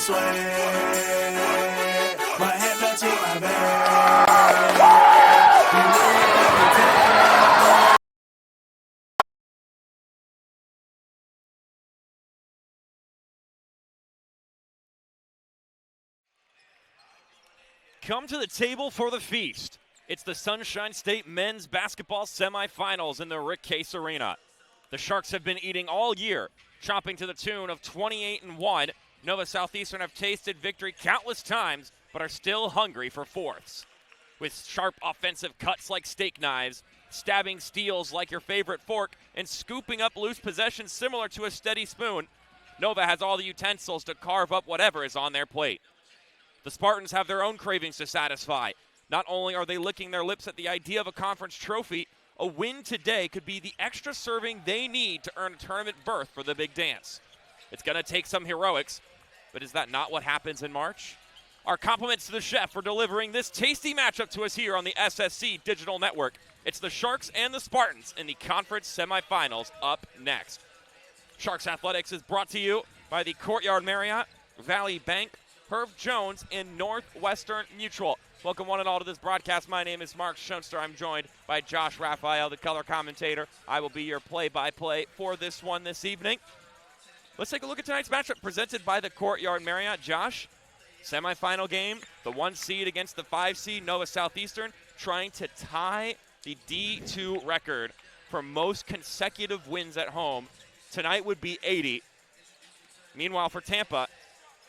My head touching my back. Come to the table for the feast. It's the Sunshine State men's basketball semifinals in the Rick Case Arena. The Sharks have been eating all year, chopping to the tune of 28-1. Nova Southeastern have tasted victory countless times, but are still hungry for fourths. With sharp offensive cuts like steak knives, stabbing steals like your favorite fork, and scooping up loose possessions similar to a steady spoon, Nova has all the utensils to carve up whatever is on their plate. The Spartans have their own cravings to satisfy. Not only are they licking their lips at the idea of a conference trophy, a win today could be the extra serving they need to earn a tournament berth for the big dance. It's going to take some heroics, but is that not what happens in March? Our compliments to the chef for delivering this tasty matchup to us here on the SSC Digital Network. It's the Sharks and the Spartans in the conference semifinals up next. Sharks Athletics is brought to you by the Courtyard Marriott, Valley Bank, Herb Jones, and Northwestern Mutual. Welcome one and all to this broadcast. My name is Mark Schoenster. I'm joined by Josh Raphael, the color commentator. I will be your play-by-play for this one this evening. Let's take a look at tonight's matchup presented by the Courtyard Marriott. Josh, semifinal game, the 1 seed against the 5 seed, Nova Southeastern, trying to tie the D2 record for most consecutive wins at home. Tonight would be 80. Meanwhile, for Tampa,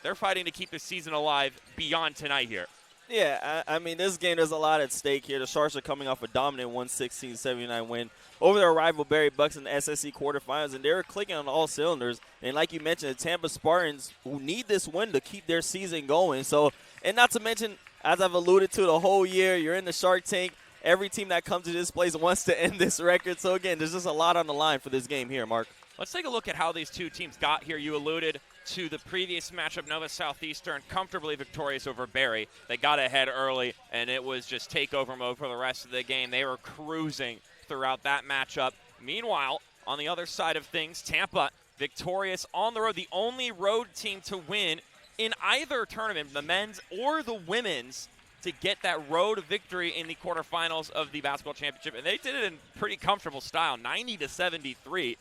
they're fighting to keep the season alive beyond tonight here. Yeah, I mean, this game, there's a lot at stake here. The Sharks are coming off a dominant 116-79 win over their rival Barry Bucks in the SSC quarterfinals, and they're clicking on all cylinders. And like you mentioned, the Tampa Spartans, who need this win to keep their season going. So, and not to mention, as I've alluded to the whole year, you're in the Shark Tank. Every team that comes to this place wants to end this record. So, again, there's just a lot on the line for this game here, Mark. Let's take a look at how these two teams got here. You alluded to the previous matchup, Nova Southeastern comfortably victorious over Barry. They got ahead early, and it was just takeover mode for the rest of the game. They were cruising throughout that matchup. Meanwhile, on the other side of things, Tampa victorious on the road, the only road team to win in either tournament, the men's or the women's, to get that road victory in the quarterfinals of the basketball championship. And they did it in pretty comfortable style, 90-73.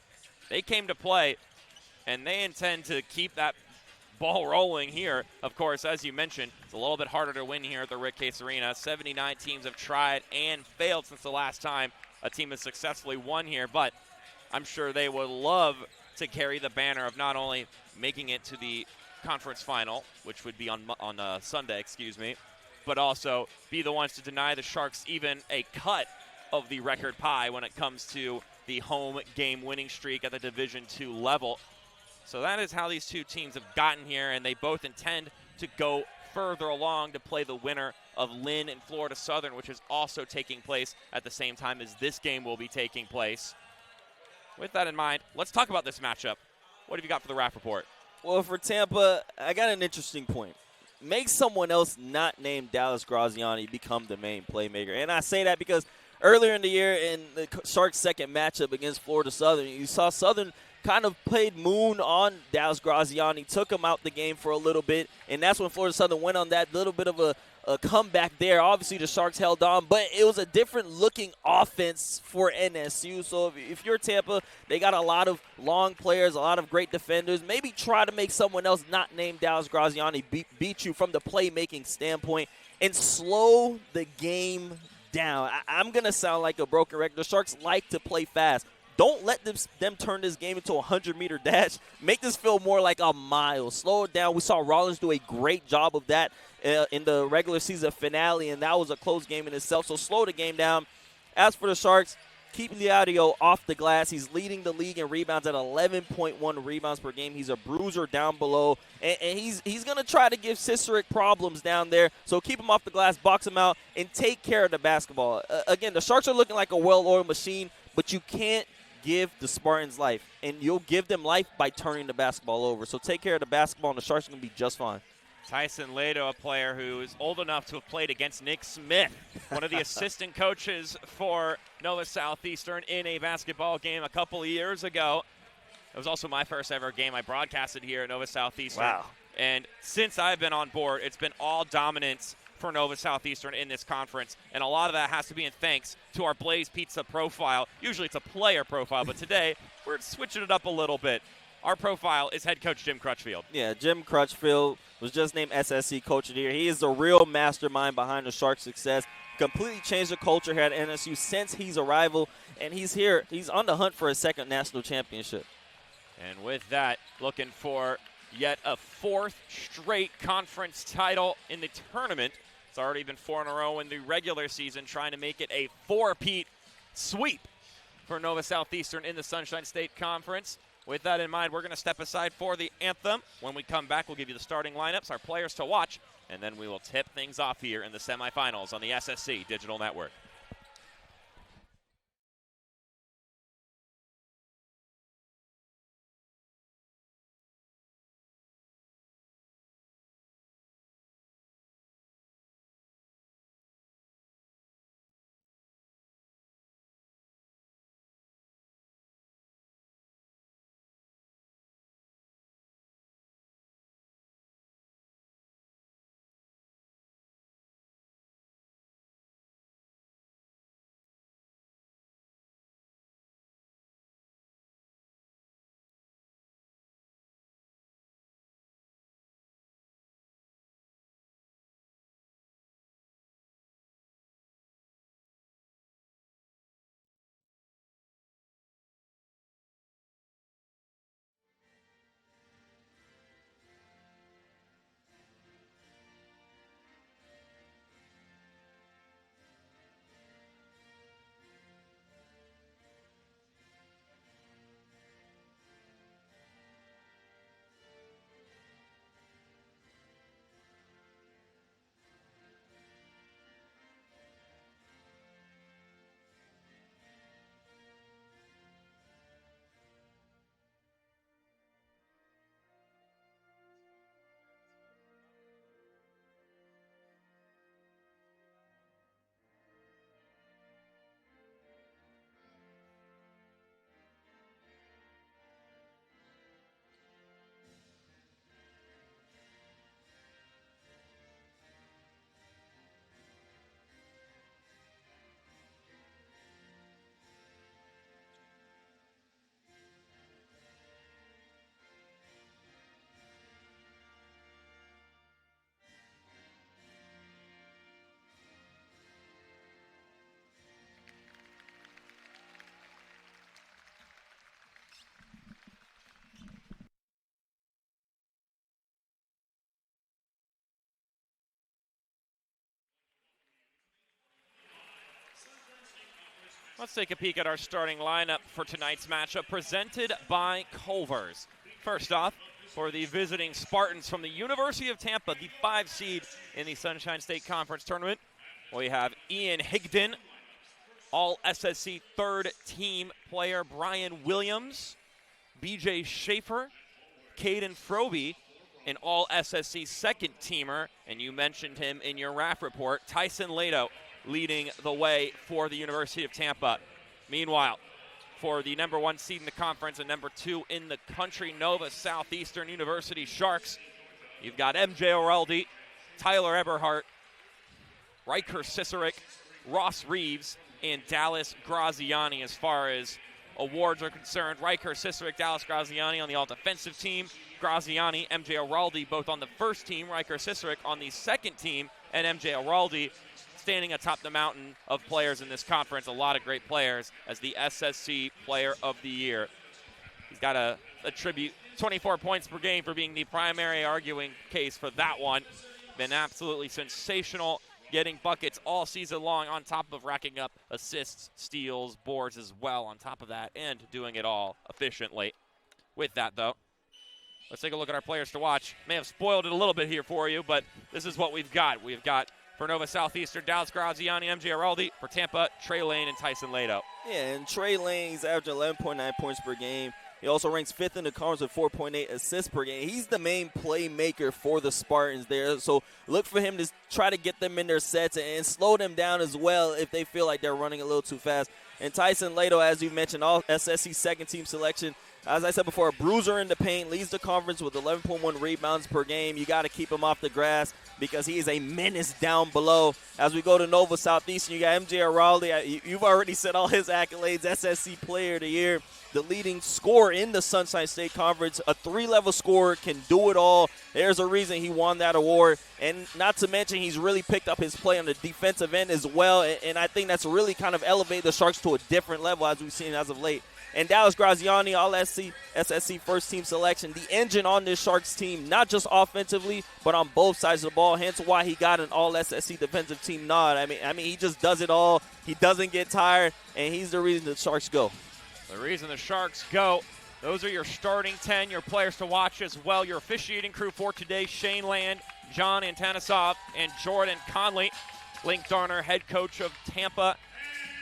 They came to play, and they intend to keep that ball rolling here. Of course, as you mentioned, it's a little bit harder to win here at the Rick Case Arena. 79 teams have tried and failed since the last time a team has successfully won here, but I'm sure they would love to carry the banner of not only making it to the conference final, which would be on Sunday, but also be the ones to deny the Sharks even a cut of the record pie when it comes to the home game winning streak at the Division II level. So that is how these two teams have gotten here, and they both intend to go further along to play the winner of Lynn and Florida Southern, which is also taking place at the same time as this game will be taking place. With that in mind, let's talk about this matchup. What have you got for the Rap Report? Well, for Tampa, I got an interesting point. Make someone else not named Dallas Graziani become the main playmaker. And I say that because earlier in the year in the Sharks' second matchup against Florida Southern, you saw Southern kind of played moon on Dallas Graziani, took him out the game for a little bit, and that's when Florida Southern went on that little bit of a comeback there. Obviously, the Sharks held on, but it was a different-looking offense for NSU. So if you're Tampa, they got a lot of long players, a lot of great defenders. Maybe try to make someone else not named Dallas Graziani beat you from the playmaking standpoint and slow the game down. I'm going to sound like a broken record. The Sharks like to play fast. Don't let them turn this game into a 100-meter dash. Make this feel more like a mile. Slow it down. We saw Rollins do a great job of that in the regular season finale, and that was a close game in itself. So slow the game down. As for the Sharks, keeping the audio off the glass. He's leading the league in rebounds at 11.1 rebounds per game. He's a bruiser down below, and he's going to try to give Cicerik problems down there. So keep him off the glass, box him out, and take care of the basketball. Again, the Sharks are looking like a well-oiled machine, but you can't give the Spartans life, and you'll give them life by turning the basketball over. So take care of the basketball, and the Sharks are going to be just fine. Tyson Lado, a player who is old enough to have played against Nick Smith, one of the assistant coaches for Nova Southeastern in a basketball game a couple of years ago. It was also my first ever game I broadcasted here at Nova Southeastern. Wow. And since I've been on board, it's been all dominance for Nova Southeastern in this conference, and a lot of that has to be in thanks to our Blaze Pizza profile. Usually it's a player profile, but today we're switching it up a little bit. Our profile is head coach Jim Crutchfield. Yeah, Jim Crutchfield was just named SSC Coach of the Year. He is the real mastermind behind the Sharks' success. Completely changed the culture here at NSU since his arrival, and he's here. He's on the hunt for a second national championship. And with that, looking for yet a fourth straight conference title in the tournament. It's already been 4 in a row in the regular season, trying to make it a 4-peat sweep for Nova Southeastern in the Sunshine State Conference. With that in mind, we're going to step aside for the anthem. When we come back, we'll give you the starting lineups, our players to watch, and then we will tip things off here in the semifinals on the SSC Digital Network. Let's take a peek at our starting lineup for tonight's matchup, presented by Culver's. First off, for the visiting Spartans from the University of Tampa, the 5 seed in the Sunshine State Conference Tournament, we have Ian Higdon, all SSC third-team player Brian Williams, BJ Schaefer, Caden Froby, an all SSC second-teamer, and you mentioned him in your RAF report, Tyson Lato, leading the way for the University of Tampa. Meanwhile, for the number 1 seed in the conference and number 2 in the country, Nova Southeastern University Sharks, you've got MJ Oraldi, Tyler Eberhardt, Riker Cicerik, Ross Reeves, and Dallas Graziani as far as awards are concerned. Riker Cicerik, Dallas Graziani on the all-defensive team. Graziani, MJ Oraldi both on the first team. Riker Cicerik on the second team. And MJ Oraldi standing atop the mountain of players in this conference. A lot of great players as the SSC Player of the Year. He's got to attribute 24 points per game for being the primary arguing case for that one. Been absolutely sensational, getting buckets all season long on top of racking up assists, steals, boards as well on top of that, and doing it all efficiently. With that, though, let's take a look at our players to watch. May have spoiled it a little bit here for you, but this is what we've got. We've got, for Nova Southeastern, Dallas Graziani, MJ Araldi. For Tampa, Trey Lane and Tyson Lato. Yeah, and Trey Lane's averaging 11.9 points per game. He also ranks 5th in the conference with 4.8 assists per game. He's the main playmaker for the Spartans there. So look for him to try to get them in their sets and slow them down as well if they feel like they're running a little too fast. And Tyson Lato, as you mentioned, all SSC second-team selection. As I said before, a bruiser in the paint, leads the conference with 11.1 rebounds per game. You got to keep him off the grass because he is a menace down below. As we go to Nova Southeastern, you got MJ Araldi. You've already said all his accolades, SSC Player of the Year, the leading scorer in the Sunshine State Conference, a 3-level scorer, can do it all. There's a reason he won that award. And not to mention, he's really picked up his play on the defensive end as well. And I think that's really kind of elevated the Sharks to a different level as we've seen as of late. And Dallas Graziani, all SSC first-team selection, the engine on this Sharks team, not just offensively, but on both sides of the ball, hence why he got an all-SSC defensive team nod. I mean, he just does it all. He doesn't get tired, and he's the reason the Sharks go. The reason the Sharks go. Those are your starting 10, your players to watch as well. Your officiating crew for today, Shane Land, John Antanisov, and Jordan Conley. Link Darner, head coach of Tampa.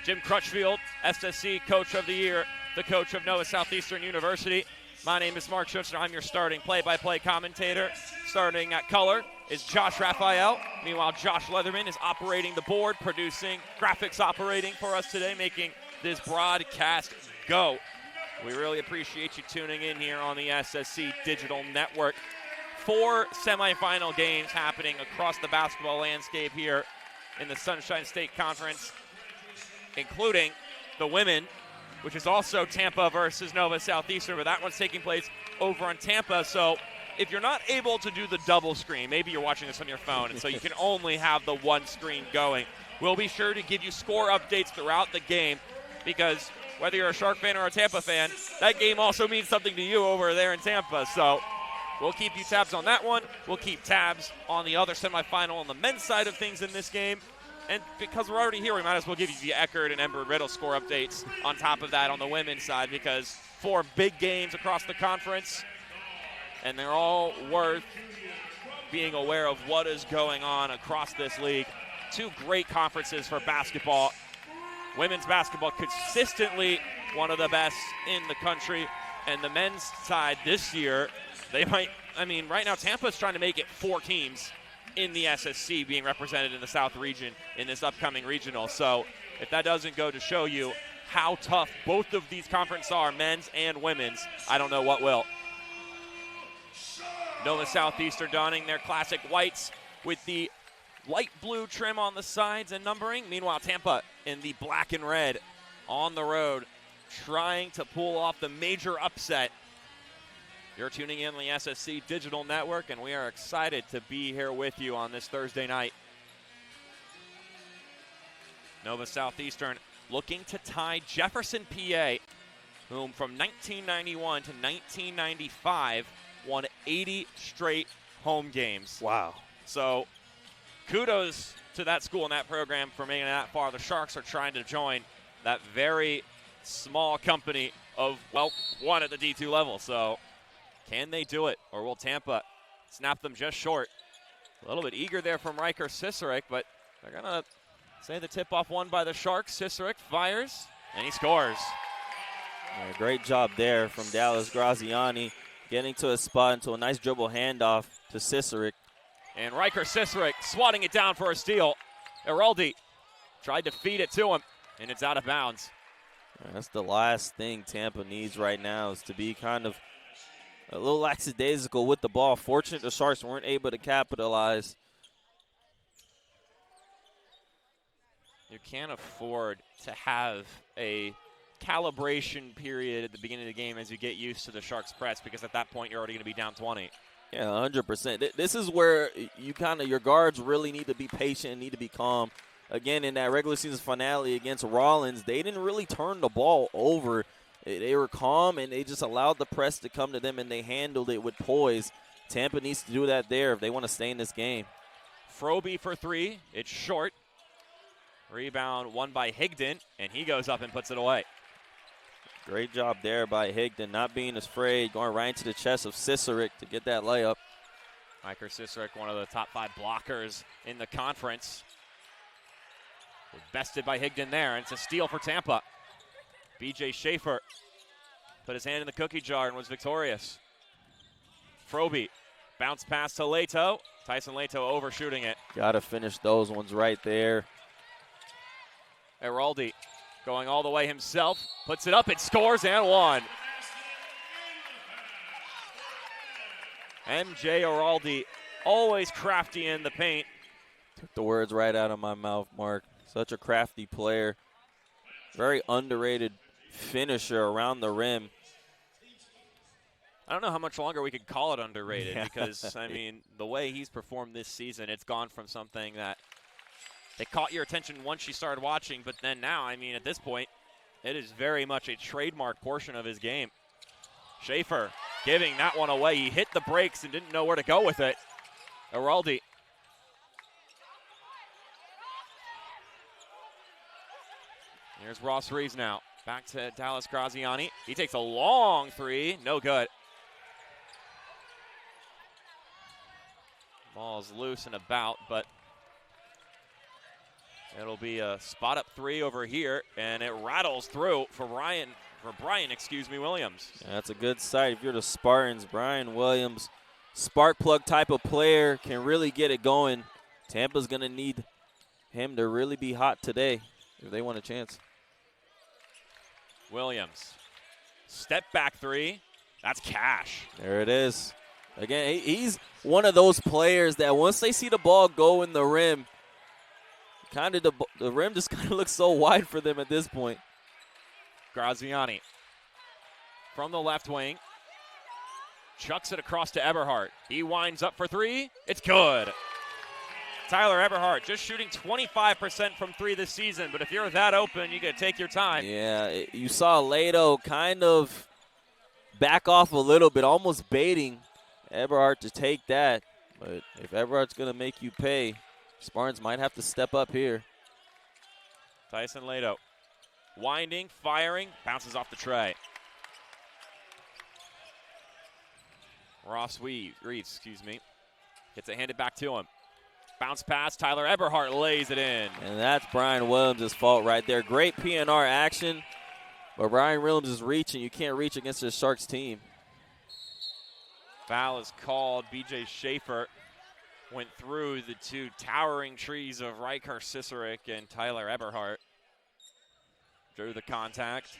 Jim Crutchfield, SSC Coach of the Year, the coach of Nova Southeastern University. My name is Mark Schuster. I'm your starting play-by-play commentator. Starting at color is Josh Raphael. Meanwhile, Josh Leatherman is operating the board, producing, graphics operating for us today, making this broadcast go. We really appreciate you tuning in here on the SSC Digital Network. 4 semifinal games happening across the basketball landscape here in the Sunshine State Conference, including the women, which is also Tampa versus Nova Southeastern, but that one's taking place over on Tampa. So if you're not able to do the double screen, maybe you're watching this on your phone, and so you can only have the one screen going, we'll be sure to give you score updates throughout the game, because whether you're a Shark fan or a Tampa fan, that game also means something to you over there in Tampa. So we'll keep you tabs on that one. We'll keep tabs on the other semifinal on the men's side of things in this game. And because we're already here, we might as well give you the Eckerd and Embry-Riddle score updates on top of that on the women's side, because 4 big games across the conference, and they're all worth being aware of what is going on across this league. 2 great conferences for basketball. Women's basketball consistently one of the best in the country, and the men's side this year, right now Tampa's trying to make it 4 teams in the SSC being represented in the South region in this upcoming regional. So if that doesn't go to show you how tough both of these conferences are, men's and women's, I don't know what will. Nova Southeastern donning their classic whites with the light blue trim on the sides and numbering. Meanwhile, Tampa in the black and red on the road, trying to pull off the major upset. You're tuning in on the SSC Digital Network, and we are excited to be here with you on this Thursday night. Nova Southeastern looking to tie Jefferson, PA, whom from 1991 to 1995 won 80 straight home games. Wow. So kudos to that school and that program for making it that far. The Sharks are trying to join that very small company of, well, one at the D2 level. So can they do it, or will Tampa snap them just short? A little bit eager there from Riker Cicerik, but they're going to say the tip-off won by the Sharks. Cicerik fires, and he scores. Yeah, great job there from Dallas Graziani, getting to a spot into a nice dribble handoff to Cicerik. And Riker Cicerik swatting it down for a steal. Eraldi tried to feed it to him, and it's out of bounds. Yeah, that's the last thing Tampa needs right now, is to be kind of a little lackadaisical with the ball. Fortunate the Sharks weren't able to capitalize. You can't afford to have a calibration period at the beginning of the game as you get used to the Sharks press, because at that point you're already going to be down 20. Yeah, 100%. This is where your guards really need to be patient and need to be calm. Again, in that regular season finale against Rollins, they didn't really turn the ball over. They were calm, and they just allowed the press to come to them, and they handled it with poise. Tampa needs to do that there if they want to stay in this game. Froby for 3. It's short. Rebound won by Higdon, and he goes up and puts it away. Great job there by Higdon, not being afraid, going right into the chest of Cicerik to get that layup. Riker Cicerik, one of the top 5 blockers in the conference. Bested by Higdon there, and it's a steal for Tampa. B.J. Schaefer put his hand in the cookie jar and was victorious. Froby, bounce pass to Leto. Tyson Leto overshooting it. Got to finish those ones right there. Araldi going all the way himself, puts it up, it scores and one. MJ Araldi, always crafty in the paint. Took the words right out of my mouth, Mark. Such a crafty player. Very underrated finisher around the rim. I don't know how much longer we could call it underrated because, I mean, the way he's performed this season, it's gone from something that they caught your attention once you started watching, but then now, I mean, at this point, it is very much a trademark portion of his game. Schaefer giving that one away. He hit the brakes and didn't know where to go with it. Araldi. Here's Ross Reeves now. Back to Dallas Graziani. He takes a long three. No good. Ball's loose and about, but it'll be a spot up three over here, and it rattles through for Brian Williams. Yeah, that's a good sight. If you're the Spartans, Brian Williams, spark plug type of player, can really get it going. Tampa's going to need him to really be hot today if they want a chance. Williams, step back three. That's cash. There it is. Again, he's one of those players that once they see the ball go in the rim, kind of the rim just kind of looks so wide for them at this point. Graziani from the left wing. Chucks it across to Eberhardt. He winds up for three. It's good. Tyler Eberhardt just shooting 25% from three this season, but if you're that open, you got to take your time. Yeah, you saw Leto kind of back off a little bit, almost baiting Eberhardt to take that. But if Eberhardt's going to make you pay, Spartans might have to step up here. Tyson Leto winding, firing, bounces off the tray. Ross Reeves, gets it handed back to him. Bounce pass, Tyler Eberhardt lays it in. And that's Brian Williams' fault right there. Great PNR action, but Brian Williams is reaching. You can't reach against the Sharks team. Foul is called. B.J. Schaefer went through the two towering trees of Riker Cicerik and Tyler Eberhardt. Drew the contact.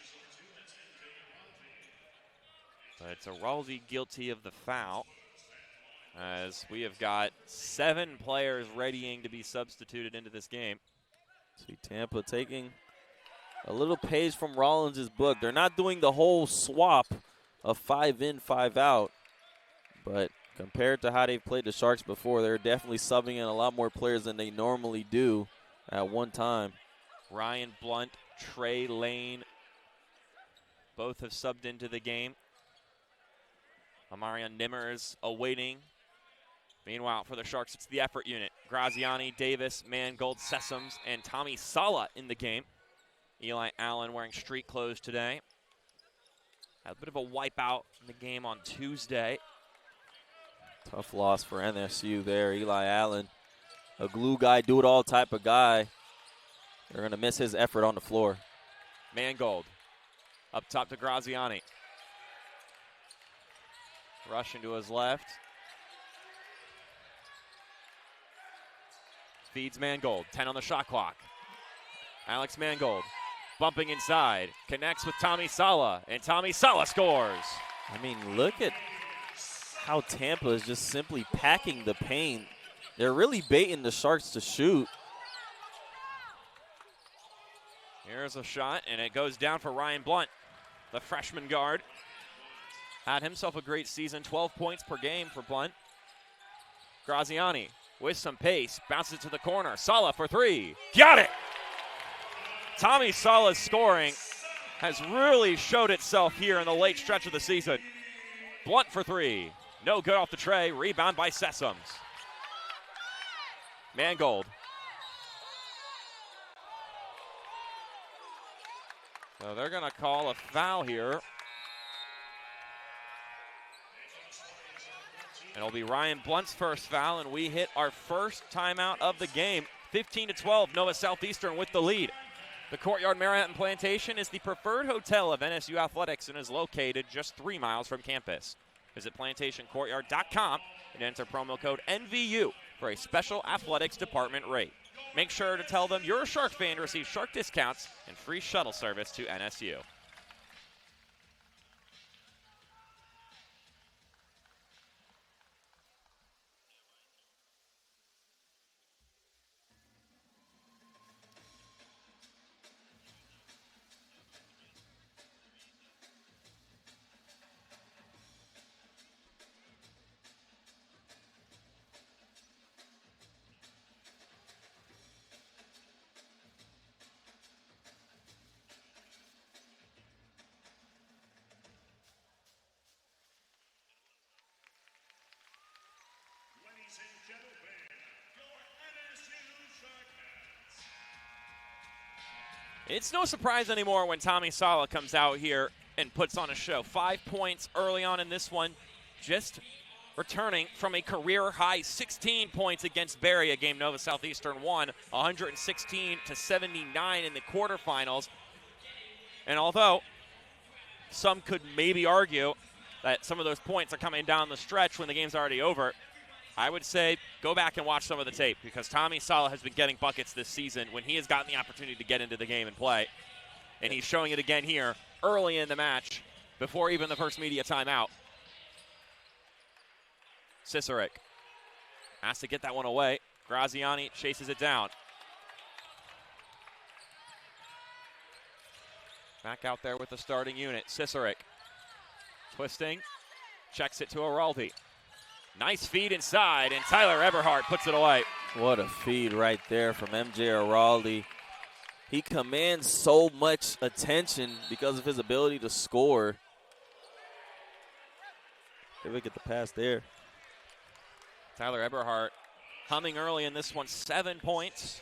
But it's Araldi guilty of the foul, as we have got 7 players readying to be substituted into this game. See Tampa taking a little page from Rollins' book. They're not doing the whole swap of 5 in, 5 out. But compared to how they've played the Sharks before, they're definitely subbing in a lot more players than they normally do at one time. Ryan Blunt, Trey Lane, both have subbed into the game. Amarian Nimmers awaiting. Meanwhile, for the Sharks, it's the effort unit. Graziani, Davis, Mangold, Sessoms, and Tommy Sala in the game. Eli Allen wearing street clothes today. Had a bit of a wipeout in the game on Tuesday. Tough loss for NSU there. Eli Allen, a glue guy, do-it-all type of guy. They're going to miss his effort on the floor. Mangold up top to Graziani. Rushing to his left. Feeds Mangold, 10 on the shot clock. Alex Mangold bumping inside, connects with Tommy Sala, and Tommy Sala scores. I mean, look at how Tampa is just simply packing the paint. They're really baiting the Sharks to shoot. Here's a shot, and it goes down for Ryan Blunt, the freshman guard. Had himself a great season, 12 points per game for Blunt. Graziani with some pace, bounces it to the corner. Sala for three. Got it! Tommy Sala's scoring has really showed itself here in the late stretch of the season. Blunt for three. No good off the tray. Rebound by Sessoms. Mangold. So they're going to call a foul here. And it'll be Ryan Blunt's first foul, and we hit our first timeout of the game. 15-12, Nova Southeastern with the lead. The Courtyard Marriott and Plantation is the preferred hotel of NSU Athletics and is located just 3 miles from campus. Visit plantationcourtyard.com and enter promo code NVU for a special athletics department rate. Make sure to tell them you're a Shark fan to receive Shark discounts and free shuttle service to NSU. Ladies and gentlemen, your NSU Sharkheads. It's no surprise anymore when Tommy Sala comes out here and puts on a show. 5 points early on in this one, just returning from a career-high 16 points against Barry, a game Nova Southeastern won 116-79 in the quarterfinals. And although some could maybe argue that some of those points are coming down the stretch when the game's already over, I would say go back and watch some of the tape because Tommy Sala has been getting buckets this season when he has gotten the opportunity to get into the game and play. And he's showing it again here early in the match before even the first media timeout. Cicerik has to get that one away. Graziani chases it down. Back out there with the starting unit. Cicerik twisting, checks it to Araldi. Nice feed inside, and Tyler Eberhardt puts it away. What a feed right there from MJ Araldi. He commands so much attention because of his ability to score. Did we get the pass there? Tyler Eberhardt humming early in this one, 7 points.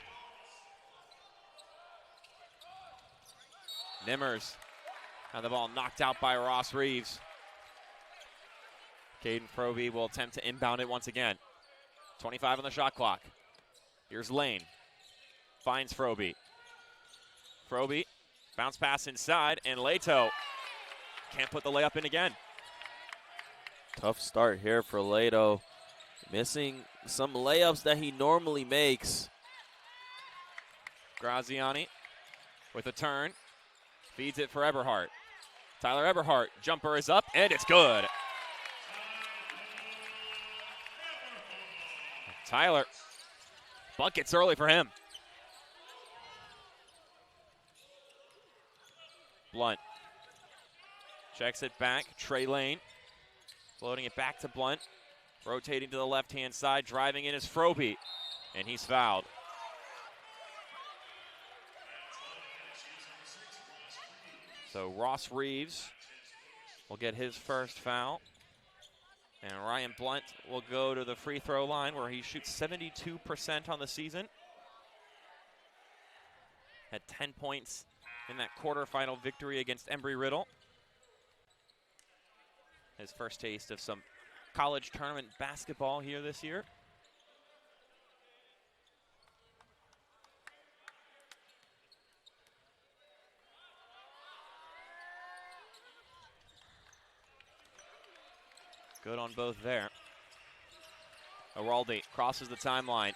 Nimmers had the ball knocked out by Ross Reeves. Caden Froby will attempt to inbound it once again. 25 on the shot clock. Here's Lane. Finds Froby. Froby, bounce pass inside, and Leto can't put the layup in again. Tough start here for Leto. Missing some layups that he normally makes. Graziani with a turn. Feeds it for Eberhardt. Tyler Eberhardt, jumper is up, and it's good. Tyler, buckets early for him. Blunt checks it back. Trey Lane floating it back to Blunt. Rotating to the left-hand side. Driving in is Froby, and he's fouled. So Ross Reeves will get his first foul. And Ryan Blunt will go to the free throw line where he shoots 72% on the season. Had 10 points in that quarterfinal victory against Embry-Riddle. His first taste of some college tournament basketball here this year. Good on both there. Araldi crosses the timeline.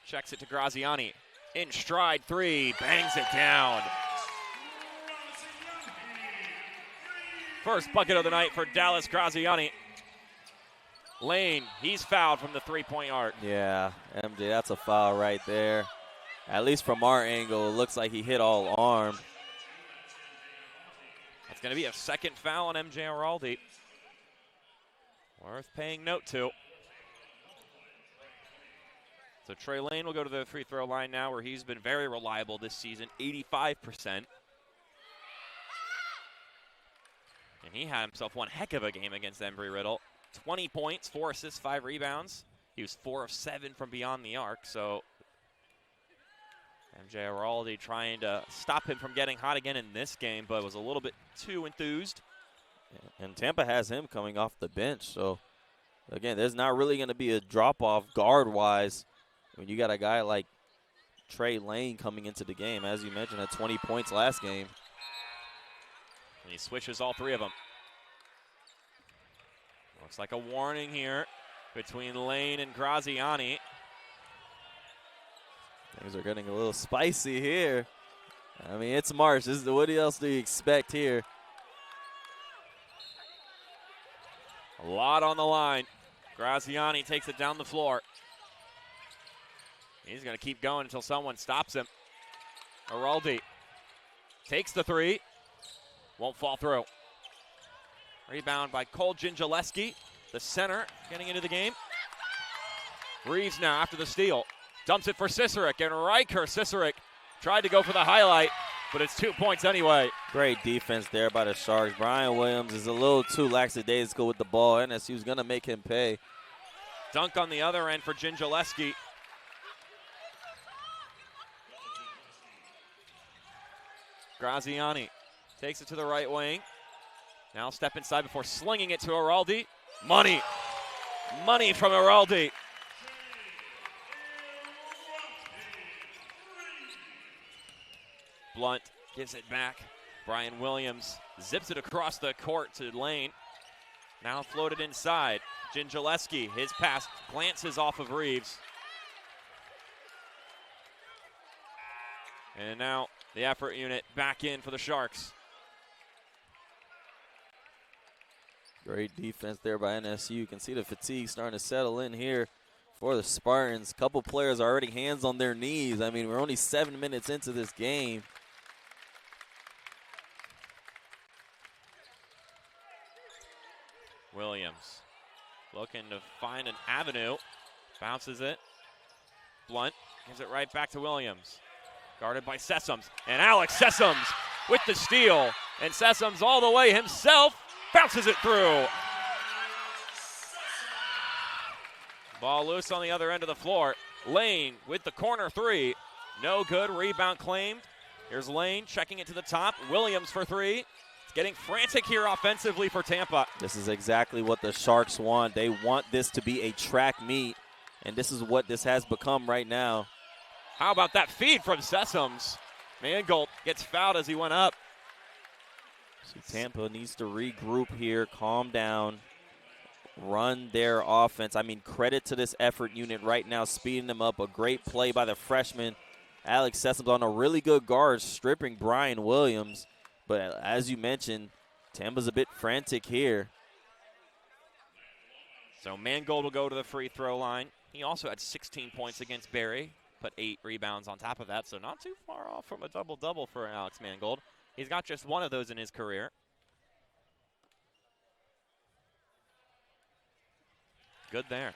Checks it to Graziani. In stride three, bangs it down. First bucket of the night for Dallas Graziani. Lane, he's fouled from the three-point arc. Yeah, MJ, that's a foul right there. At least from our angle, it looks like he hit all arm. That's going to be a second foul on MJ Araldi. Worth paying note to. So Trey Lane will go to the free throw line now where he's been very reliable this season, 85%. And he had himself one heck of a game against Embry-Riddle. 20 points, 4 assists, 5 rebounds. He was 4 of 7 from beyond the arc, so MJ Araldi trying to stop him from getting hot again in this game, but was a little bit too enthused. And Tampa has him coming off the bench, so again, there's not really going to be a drop-off guard-wise when you got a guy like Trey Lane coming into the game. As you mentioned, had 20 points last game. And he switches all three of them. Looks like a warning here between Lane and Graziani. Things are getting a little spicy here. I mean, it's March. What else do you expect here? A lot on the line. Graziani takes it down the floor. He's going to keep going until someone stops him. Araldi takes the three. Won't fall through. Rebound by Cole Gingileski, the center, getting into the game. Reeves now after the steal. Dumps it for Cicerik, and Riker Cicerik tried to go for the highlight, but it's 2 points anyway. Great defense there by the Sharks. Brian Williams is a little too lackadaisical with the ball. NSU's going to make him pay. Dunk on the other end for Gingileski. Graziani takes it to the right wing. Now step inside before slinging it to Araldi. Money. Money from Araldi. Blunt gives it back. Brian Williams zips it across the court to Lane. Now floated inside. Gingileski, his pass glances off of Reeves. And now the effort unit back in for the Sharks. Great defense there by NSU. You can see the fatigue starting to settle in here for the Spartans. Couple players are already hands on their knees. I mean, we're only 7 minutes into this game. Williams looking to find an avenue. Bounces it. Blunt gives it right back to Williams. Guarded by Sessoms. And Alex Sessoms with the steal. And Sessoms all the way himself. Bounces it through. Ball loose on the other end of the floor. Lane with the corner three. No good. Rebound claimed. Here's Lane checking it to the top. Williams for three. It's getting frantic here offensively for Tampa. This is exactly what the Sharks want. They want this to be a track meet, and this is what this has become right now. How about that feed from Sessoms? Mangold gets fouled as he went up. So Tampa needs to regroup here, calm down, run their offense. I mean, credit to this effort unit right now, speeding them up. A great play by the freshman, Alex Sessoms, on a really good guard, stripping Brian Williams. But as you mentioned, Tampa's a bit frantic here. So Mangold will go to the free throw line. He also had 16 points against Barry, put 8 rebounds on top of that, so not too far off from a double-double for Alex Mangold. He's got just one of those in his career. Good there.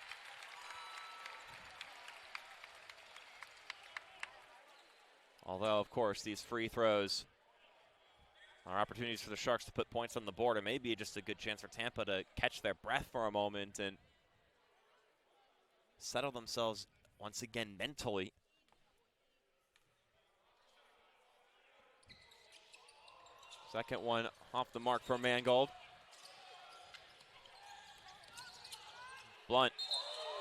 Although, of course, these free throws are opportunities for the Sharks to put points on the board. It may be just a good chance for Tampa to catch their breath for a moment and settle themselves once again mentally. Second one off the mark for Mangold. Blunt.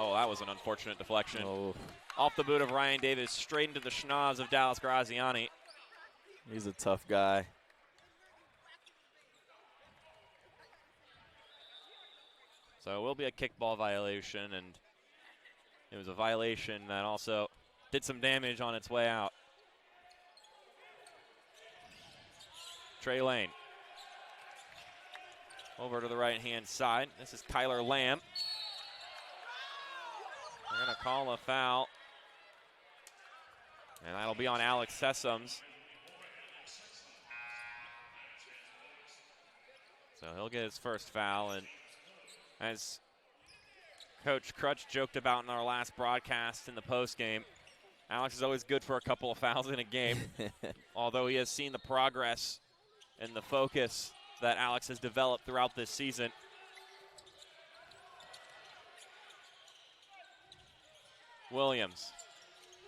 Oh, that was an unfortunate deflection. Oh, Off the boot of Ryan Davis, straight into the schnoz of Dallas Graziani. he's a tough guy. So it will be a kickball violation, and it was a violation that also did some damage on its way out. Trey Lane. Over to the right-hand side. This is Kyler Lamb. They're going to call a foul. And that'll be on Alex Sessoms. So he'll get his first foul. And as Coach Crutch joked about in our last broadcast in the postgame, Alex is always good for a couple of fouls in a game. Although he has seen the progress and the focus that Alex has developed throughout this season. Williams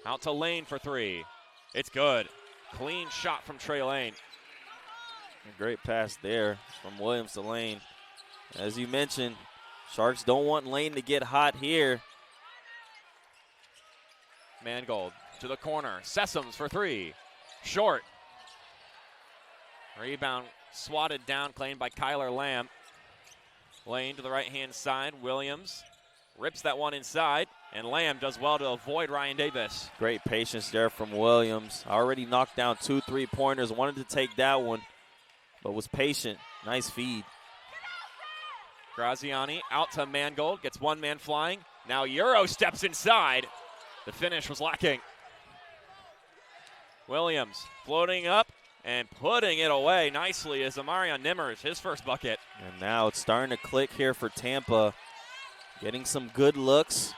out to Lane for three. It's good. Clean shot from Trey Lane. A great pass there from Williams to Lane. As you mentioned, Sharks don't want Lane to get hot here. Mangold to the corner. Sessoms for three. Short. Rebound swatted down, claimed by Kyler Lamb. Lane to the right-hand side. Williams rips that one inside, and Lamb does well to avoid Ryan Davis. Great patience there from Williams. Already knocked down 2 3-pointers. Wanted to take that one, but was patient. Nice feed. Graziani out to Mangold. Gets one man flying. Now Euro steps inside. The finish was lacking. Williams floating up and putting it away nicely is Amarion Nimmers, his first bucket. And now it's starting to click here for Tampa. Getting some good looks.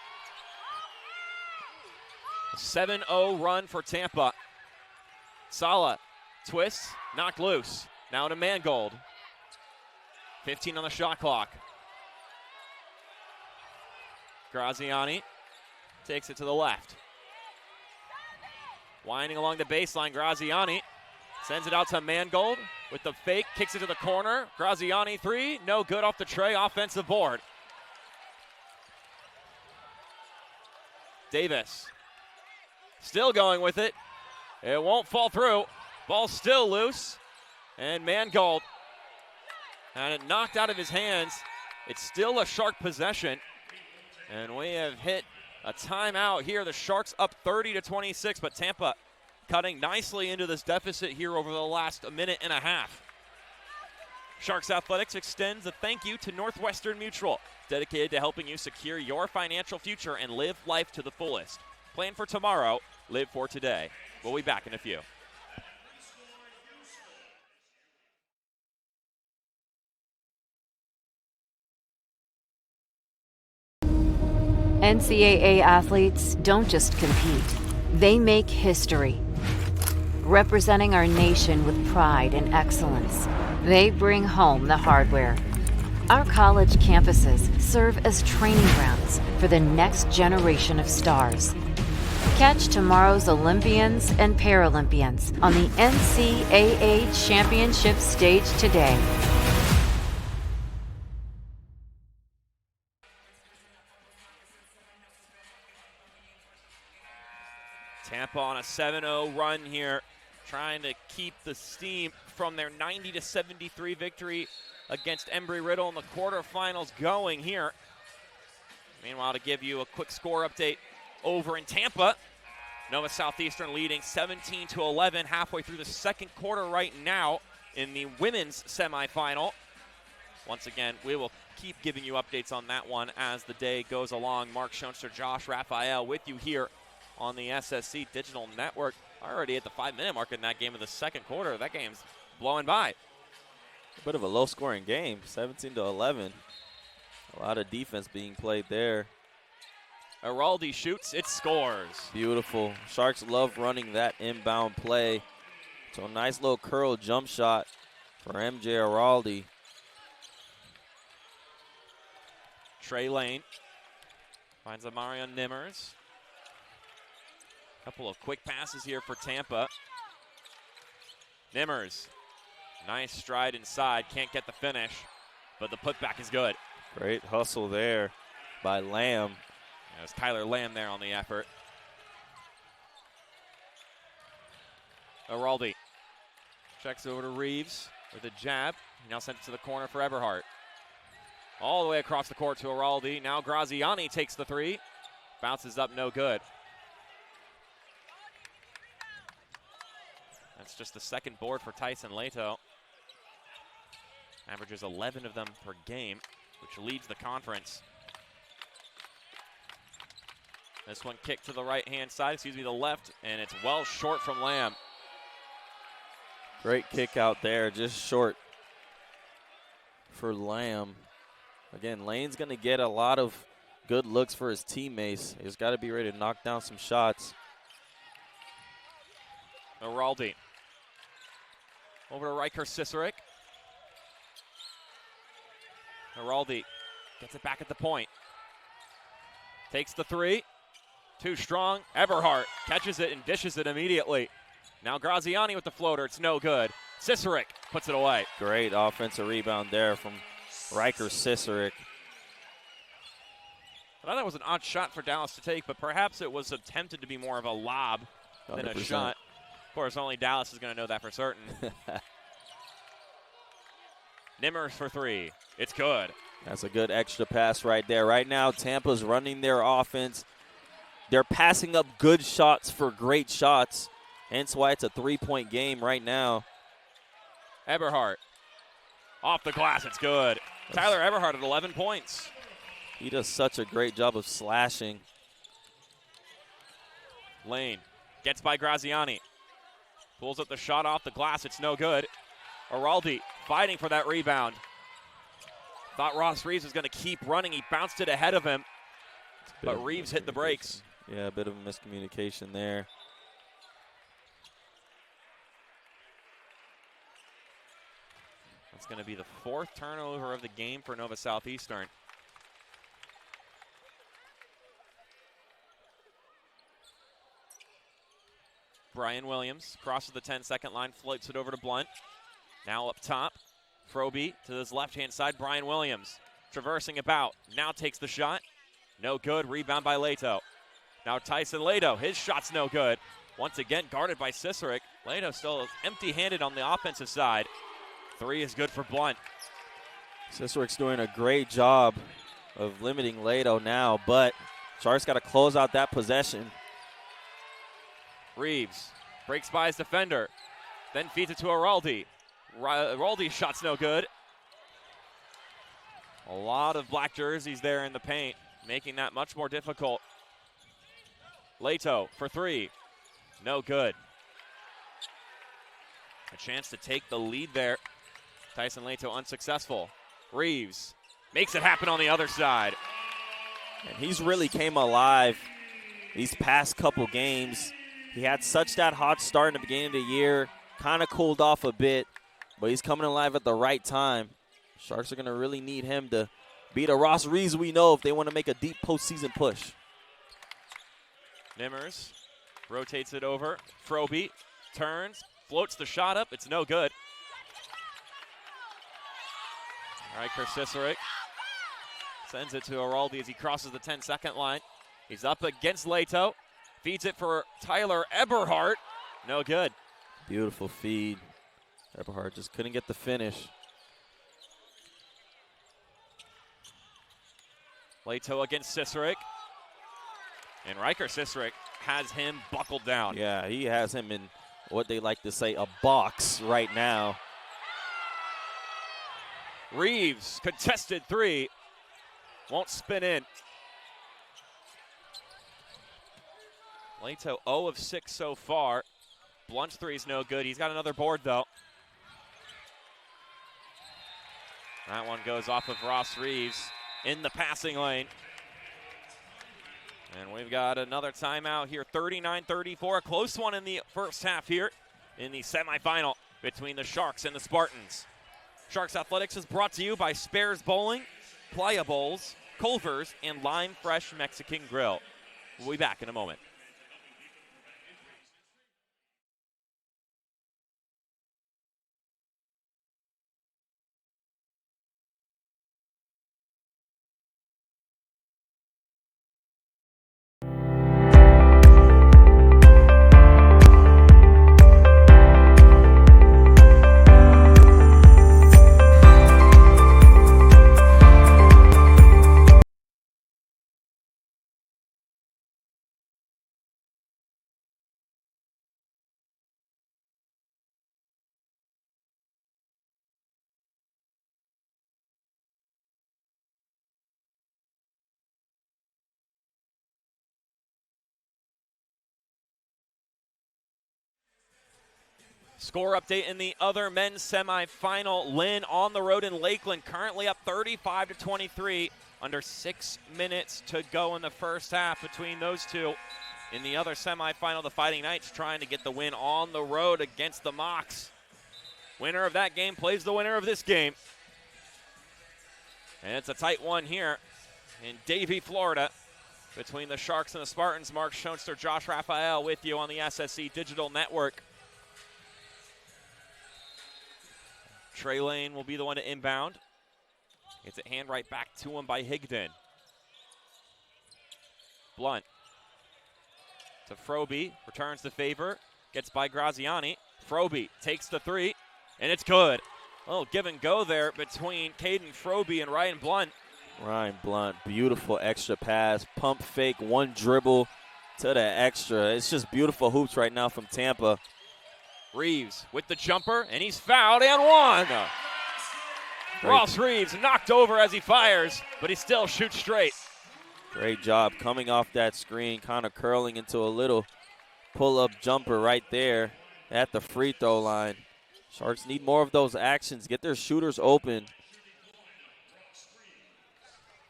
A 7-0 run for Tampa. Sala twists, knocked loose. Now to Mangold. 15 on the shot clock. Graziani takes it to the left. Winding along the baseline, Graziani sends it out to Mangold with the fake, kicks it to the corner. Graziani three, no good off the tray, offensive board. Davis still going with it. It won't fall through. Ball still loose. And Mangold had it knocked out of his hands. It's still a Shark possession. And we have hit a timeout here. The Sharks up 30-26, but Tampa cutting nicely into this deficit here over the last minute and a half. Sharks Athletics extends a thank you to Northwestern Mutual, dedicated to helping you secure your financial future and live life to the fullest. Plan for tomorrow, live for today. We'll be back in a few. NCAA athletes don't just compete, they make history. Representing our nation with pride and excellence, they bring home the hardware. Our college campuses serve as training grounds for the next generation of stars. Catch tomorrow's Olympians and Paralympians on the NCAA Championship stage today. Tampa on a 7-0 run here, trying to keep the steam from their 90-73 victory against Embry-Riddle in the quarterfinals going here. Meanwhile, to give you a quick score update over in Tampa, Nova Southeastern leading 17-11 halfway through the second quarter right now in the women's semifinal. Once again, we will keep giving you updates on that one as the day goes along. Mark Schoenster, Josh Raphael with you here on the SSC Digital Network. Already at the 5-minute mark in that game of the second quarter. That game's blowing by. A bit of a low-scoring game, 17-11. A lot of defense being played there. Araldi shoots, it scores. Beautiful. Sharks love running that inbound play. So a nice little curl jump shot for MJ Araldi. Trey Lane finds Amarion Nimmers. Couple of quick passes here for Tampa. Nimmers, nice stride inside, can't get the finish, but the putback is good. Great hustle there by Lamb. There's Kyler Lamb there on the effort. Araldi checks over to Reeves with a jab. He now sends it to the corner for Eberhardt. All the way across the court to Araldi. Now Graziani takes the three. Bounces up, no good. That's just the second board for Tyson Leto. Averages 11 of them per game, which leads the conference. This one kicked to the right-hand side, the left, and it's well short from Lamb. Great kick out there, just short for Lamb. Again, Lane's going to get a lot of good looks for his teammates. He's got to be ready to knock down some shots. Araldi. Over to Riker Cicerik. Araldi gets it back at the point. Takes the three. Too strong. Eberhardt catches it and dishes it immediately. Now Graziani with the floater. It's no good. Cicerik puts it away. Great offensive rebound there from Riker Cicerik. I thought that was an odd shot for Dallas to take, but perhaps it was attempted to be more of a lob than a 100%. shot. Of course, only Dallas is going to know that for certain. Nimmers for three. It's good. That's a good extra pass right there. Right now, Tampa's running their offense. They're passing up good shots for great shots. Hence why it's a 3-point game right now. Eberhardt. Off the glass, it's good. Tyler Eberhardt at 11 points. He does such a great job of slashing. Lane gets by Graziani. Pulls up the shot off the glass. It's no good. Araldi fighting for that rebound. Thought Ross Reeves was going to keep running. He bounced it ahead of him, but Reeves hit the brakes. Yeah, a bit of a miscommunication there. That's going to be the fourth turnover of the game for Nova Southeastern. Brian Williams crosses the 10-second line, floats it over to Blunt. Now up top, Froby to his left-hand side. Brian Williams traversing about, now takes the shot. No good, rebound by Leto. Now Tyson Leto, his shot's no good. Once again guarded by Cicerik. Leto still empty-handed on the offensive side. Three is good for Blunt. Cicerik's doing a great job of limiting Leto now, but Sharks got to close out that possession. Reeves breaks by his defender, then feeds it to Araldi. Araldi's shot's no good. A lot of black jerseys there in the paint, making that much more difficult. Leto for three, no good. A chance to take the lead there. Tyson Leto unsuccessful. Reeves makes it happen on the other side. And he's really came alive these past couple games. He had such that hot start in the beginning of the year, kind of cooled off a bit, but he's coming alive at the right time. Sharks are going to really need him to beat a Ross Reeves we know if they want to make a deep postseason push. Nimmers rotates it over. Froby turns, floats the shot up. It's no good. Riker Cicerik sends it to Araldi as he crosses the 10-second line. He's up against Leto. Feeds it for Tyler Eberhardt. No good. Beautiful feed. Eberhardt just couldn't get the finish. Leto against Cicerik. And Riker Cicerik has him buckled down. Yeah, he has him in what they like to say a box right now. Reeves, contested three. Won't spin in. Leto 0 of 6 so far. Blunt's three is no good. He's got another board, though. That one goes off of Ross Reeves in the passing lane. And we've got another timeout here, 39-34. A close one in the first half here in the semifinal between the Sharks and the Spartans. Sharks Athletics is brought to you by Spares Bowling, Playa Bowls, Culver's, and Lime Fresh Mexican Grill. We'll be back in a moment. Score update in the other men's semifinal. Lynn on the road in Lakeland, currently up 35-23. Under 6 minutes to go in the first half between those two. In the other semifinal, the Fighting Knights trying to get the win on the road against the Mocs. Winner of that game plays the winner of this game. And it's a tight one here in Davie, Florida, between the Sharks and the Spartans. Mark Schoenster, Josh Raphael with you on the SSC Digital Network. Trey Lane will be the one to inbound. Gets it hand right back to him by Higdon. Blunt to Froby, returns the favor, gets by Graziani. Froby takes the three, and it's good. A little give and go there between Caden Froby and Ryan Blunt. Ryan Blunt, beautiful extra pass, pump fake, one dribble to the extra. It's just beautiful hoops right now from Tampa. Reeves with the jumper, and he's fouled and one. Ross Reeves knocked over as he fires, but he still shoots straight. Great job coming off that screen, kind of curling into a little pull-up jumper right there at the free throw line. Sharks need more of those actions, get their shooters open.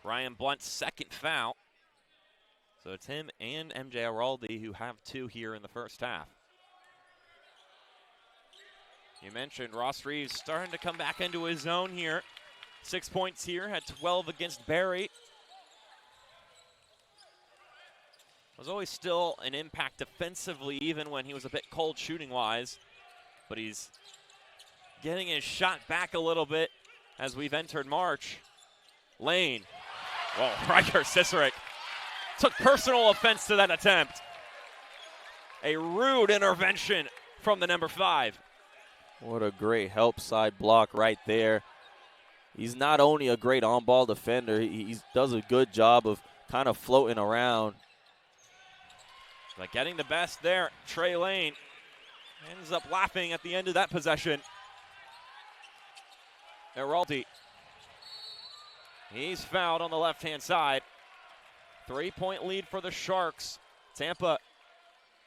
Ryan Blunt's second foul. So it's him and MJ Araldi who have two here in the first half. You mentioned Ross Reeves starting to come back into his zone here. 6 points here, had 12 against Barry. Was always still an impact defensively, even when he was a bit cold shooting-wise. But he's getting his shot back a little bit as we've entered March. Lane. Whoa, Riker Cicerik took personal offense to that attempt. A rude intervention from the number 5. What a great help side block right there. He's not only a great on-ball defender, he does a good job of kind of floating around. But getting the best there, Trey Lane ends up laughing at the end of that possession. Araldi. He's fouled on the left-hand side. 3-point lead for the Sharks. Tampa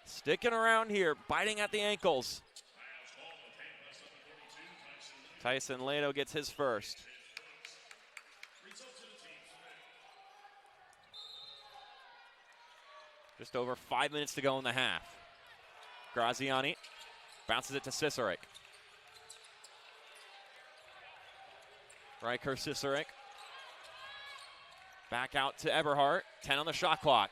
sticking around here, biting at the ankles. Tyson Lato gets his first. Just over 5 minutes to go in the half. Graziani bounces it to Cicerik. Riker Cicerik. Back out to Eberhardt. 10 on the shot clock.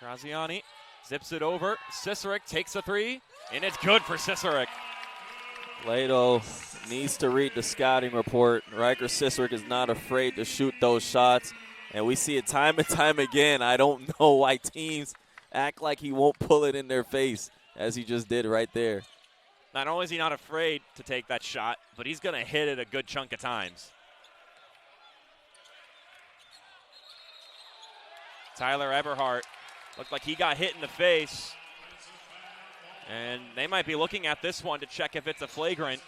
Graziani zips it over. Cicerik takes a three, and it's good for Cicerik. Lato needs to read the scouting report. Riker Cicerik is not afraid to shoot those shots, and we see it time and time again. I don't know why teams act like he won't pull it in their face, as he just did right there. Not only is he not afraid to take that shot, but he's going to hit it a good chunk of times. Tyler Eberhardt looked like he got hit in the face. And they might be looking at this one to check if it's a flagrant.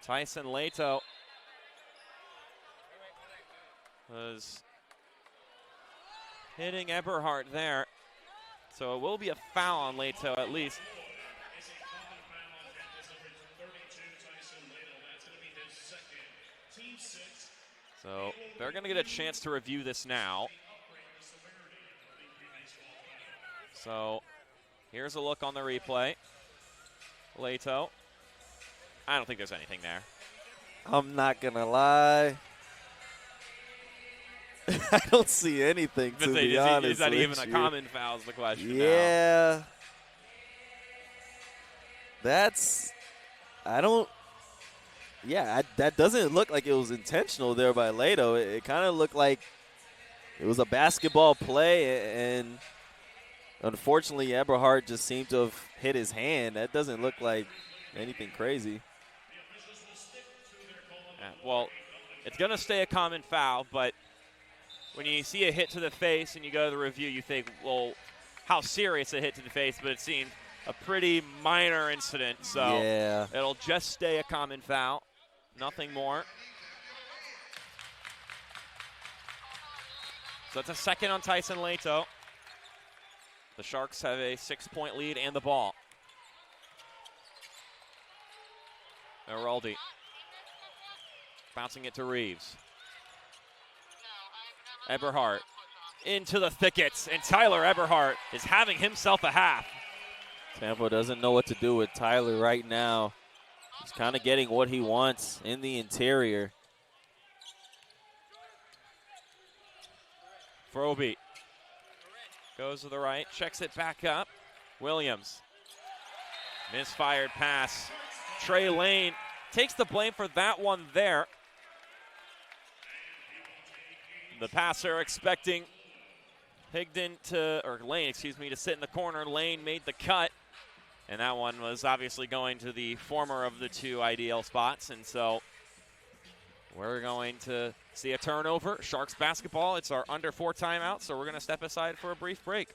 Tyson Lato was hitting Eberhardt there. So it will be a foul on Lato at least. So they're going to get a chance to review this now. So here's a look on the replay. Lato. I don't think there's anything there. I'm not going to lie. I don't see anything, to be honest. Is that even a common foul is the question now. Yeah. That doesn't look like it was intentional there by Lato. It kind of looked like it was a basketball play, and unfortunately, Eberhardt just seemed to have hit his hand. That doesn't look like anything crazy. Yeah, well, it's going to stay a common foul, but when you see a hit to the face and you go to the review, you think, well, how serious a hit to the face, but it seemed a pretty minor incident, so yeah, it'll just stay a common foul, nothing more. So that's a second on Tyson Lato. The Sharks have a 6-point lead and the ball. Araldi bouncing it to Reeves. Eberhardt into the thickets, and Tyler Eberhardt is having himself a half. Tampa doesn't know what to do with Tyler right now. He's kind of getting what he wants in the interior. Froby goes to the right, checks it back up. Williams. Misfired pass. Trey Lane takes the blame for that one there. The passer expecting Lane, to sit in the corner. Lane made the cut, and that one was obviously going to the former of the two ideal spots, and so we're going to see a turnover. Sharks basketball. It's our under 4 timeout, so we're going to step aside for a brief break.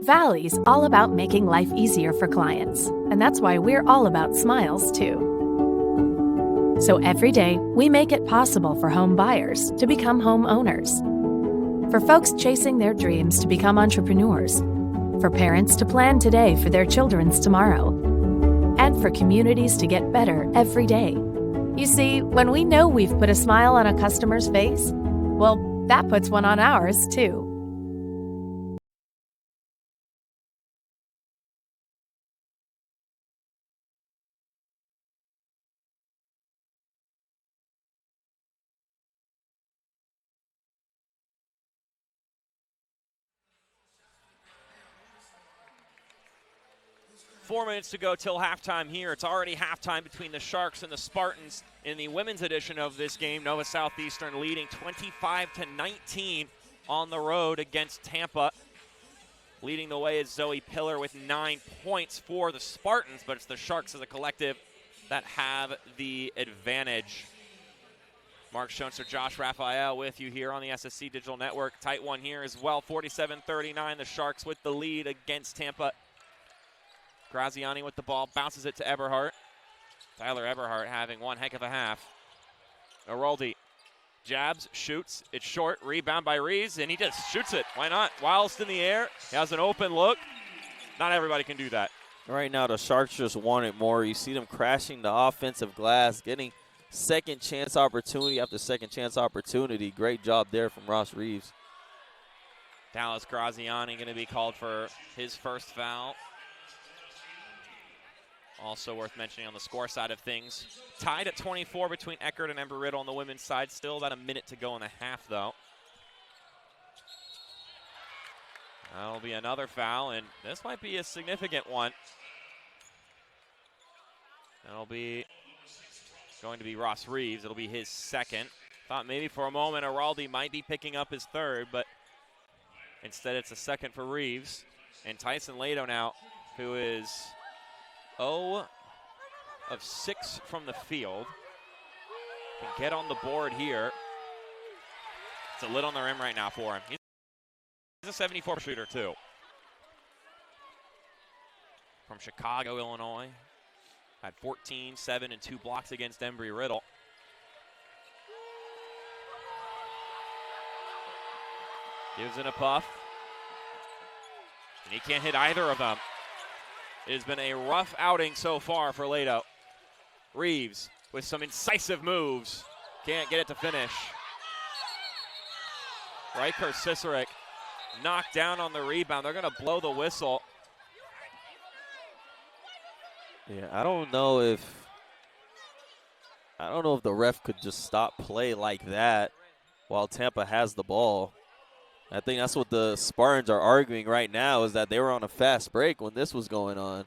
Valley's all about making life easier for clients, and that's why we're all about smiles, too. So every day, we make it possible for home buyers to become home owners, for folks chasing their dreams to become entrepreneurs, for parents to plan today for their children's tomorrow, and for communities to get better every day. You see, when we know we've put a smile on a customer's face, well, that puts one on ours, too. 4 minutes to go till halftime here. It's already halftime between the Sharks and the Spartans in the women's edition of this game. Nova Southeastern leading 25-19 on the road against Tampa. Leading the way is Zoe Pillar with 9 points for the Spartans, but it's the Sharks as a collective that have the advantage. Mark Schoenster, Josh Raphael with you here on the SSC Digital Network. Tight one here as well, 47-39. The Sharks with the lead against Tampa. Graziani with the ball, bounces it to Eberhardt. Tyler Eberhardt having one heck of a half. Aroldi jabs, shoots, it's short, rebound by Reeves, and he just shoots it. Why not? Whilst in the air, he has an open look. Not everybody can do that. Right now, the Sharks just want it more. You see them crashing the offensive glass, getting second chance opportunity after second chance opportunity. Great job there from Ross Reeves. Dallas Graziani going to be called for his first foul. Also worth mentioning on the score side of things. Tied at 24 between Eckert and Embry-Riddle on the women's side. Still about a minute to go in the half, though. That'll be another foul, and this might be a significant one. That'll be going to be Ross Reeves. It'll be his second. Thought maybe for a moment Araldi might be picking up his third, but instead it's a second for Reeves. And Tyson Lado now, who is 0 of 6 from the field, can get on the board here. It's a lid on the rim right now for him. He's a 74 shooter too. From Chicago, Illinois. Had 14, 7, and 2 blocks against Embry-Riddle. Gives it a puff. And he can't hit either of them. It has been a rough outing so far for Lado. Reeves with some incisive moves. Can't get it to finish. Riker Cicerik knocked down on the rebound. They're going to blow the whistle. Yeah, I don't know if the ref could just stop play like that while Tampa has the ball. I think that's what the Spartans are arguing right now, is that they were on a fast break when this was going on.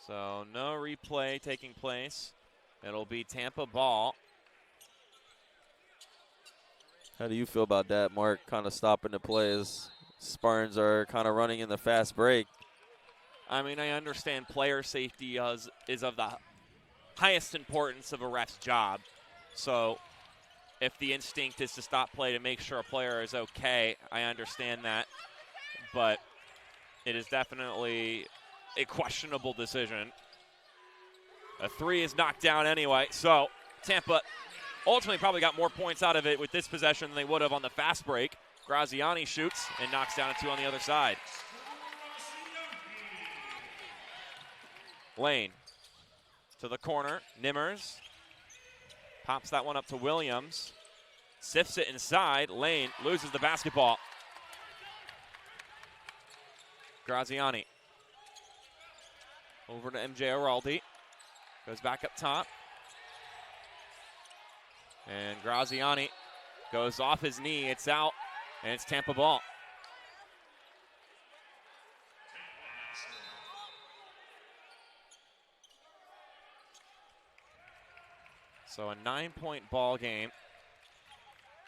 So no replay taking place. It'll be Tampa ball. How do you feel about that, Mark, kind of stopping the play as Spartans are kind of running in the fast break? I mean, I understand player safety is of the highest importance of a ref's job. So if the instinct is to stop play to make sure a player is okay, I understand that. But it is definitely a questionable decision. A 3 is knocked down anyway. So Tampa ultimately probably got more points out of it with this possession than they would have on the fast break. Graziani shoots and knocks down a 2 on the other side. Lane to the corner. Nimmers pops that one up to Williams. Sifts it inside. Lane loses the basketball. Graziani over to MJ Araldi. Goes back up top. And Graziani goes off his knee. It's out, and it's Tampa ball. So a 9-point ball game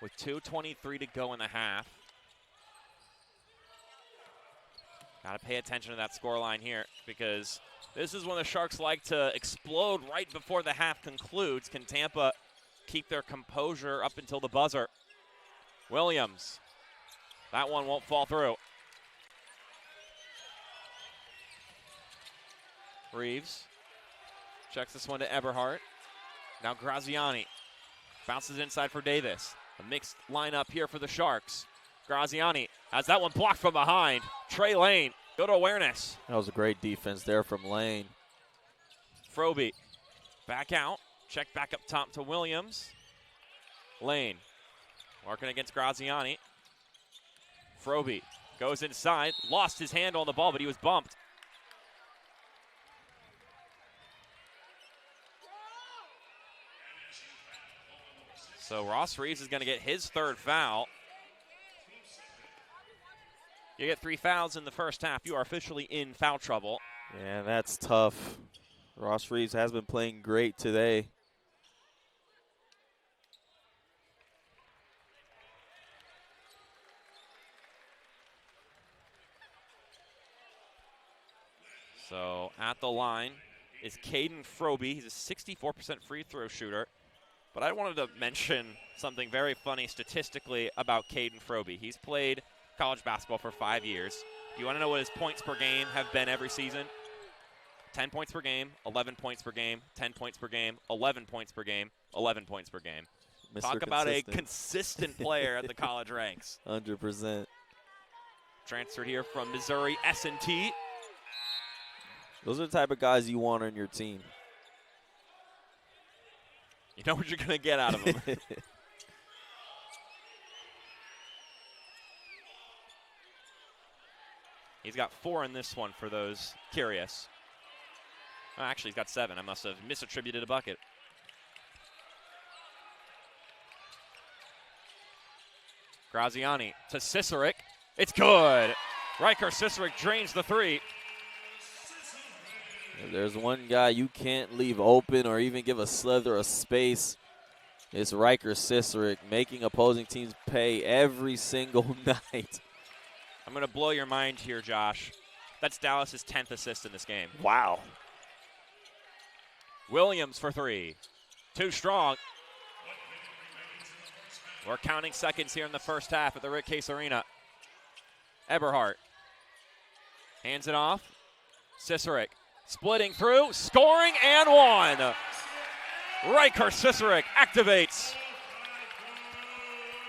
with 2:23 to go in the half. Got to pay attention to that scoreline here because this is when the Sharks like to explode right before the half concludes. Can Tampa keep their composure up until the buzzer? Williams. That one won't fall through. Reeves checks this one to Eberhardt. Now Graziani bounces inside for Davis. A mixed lineup here for the Sharks. Graziani has that one blocked from behind. Trey Lane, good awareness. That was a great defense there from Lane. Froby back out. Check back up top to Williams. Lane working against Graziani. Froby goes inside. Lost his hand on the ball, but he was bumped. So Ross Reeves is going to get his third foul. You get 3 fouls in the first half, you are officially in foul trouble. Yeah, that's tough. Ross Reeves has been playing great today. So at the line is Caden Froby. He's a 64% free throw shooter. But I wanted to mention something very funny statistically about Caden Froby. He's played college basketball for 5 years. Do you want to know what his points per game have been every season? 10 points per game, 11 points per game, 10 points per game, 11 points per game, 11 points per game. Mr. Talk about a consistent player at the college ranks. 100%. Transferred here from Missouri S&T. Those are the type of guys you want on your team. You know what you're going to get out of him. He's got 4 in this one for those curious. Oh, actually, he's got 7. I must have misattributed a bucket. Graziani to Cicerik. It's good. Riker Cicerik drains the 3. If there's one guy you can't leave open or even give a slither of space, it's Riker Cicerik, making opposing teams pay every single night. I'm going to blow your mind here, Josh. That's Dallas's 10th assist in this game. Wow. Williams for 3. Too strong. We're counting seconds here in the first half at the Rick Case Arena. Eberhardt hands it off. Cicerik splitting through, scoring, and 1. Riker Cicerik activates.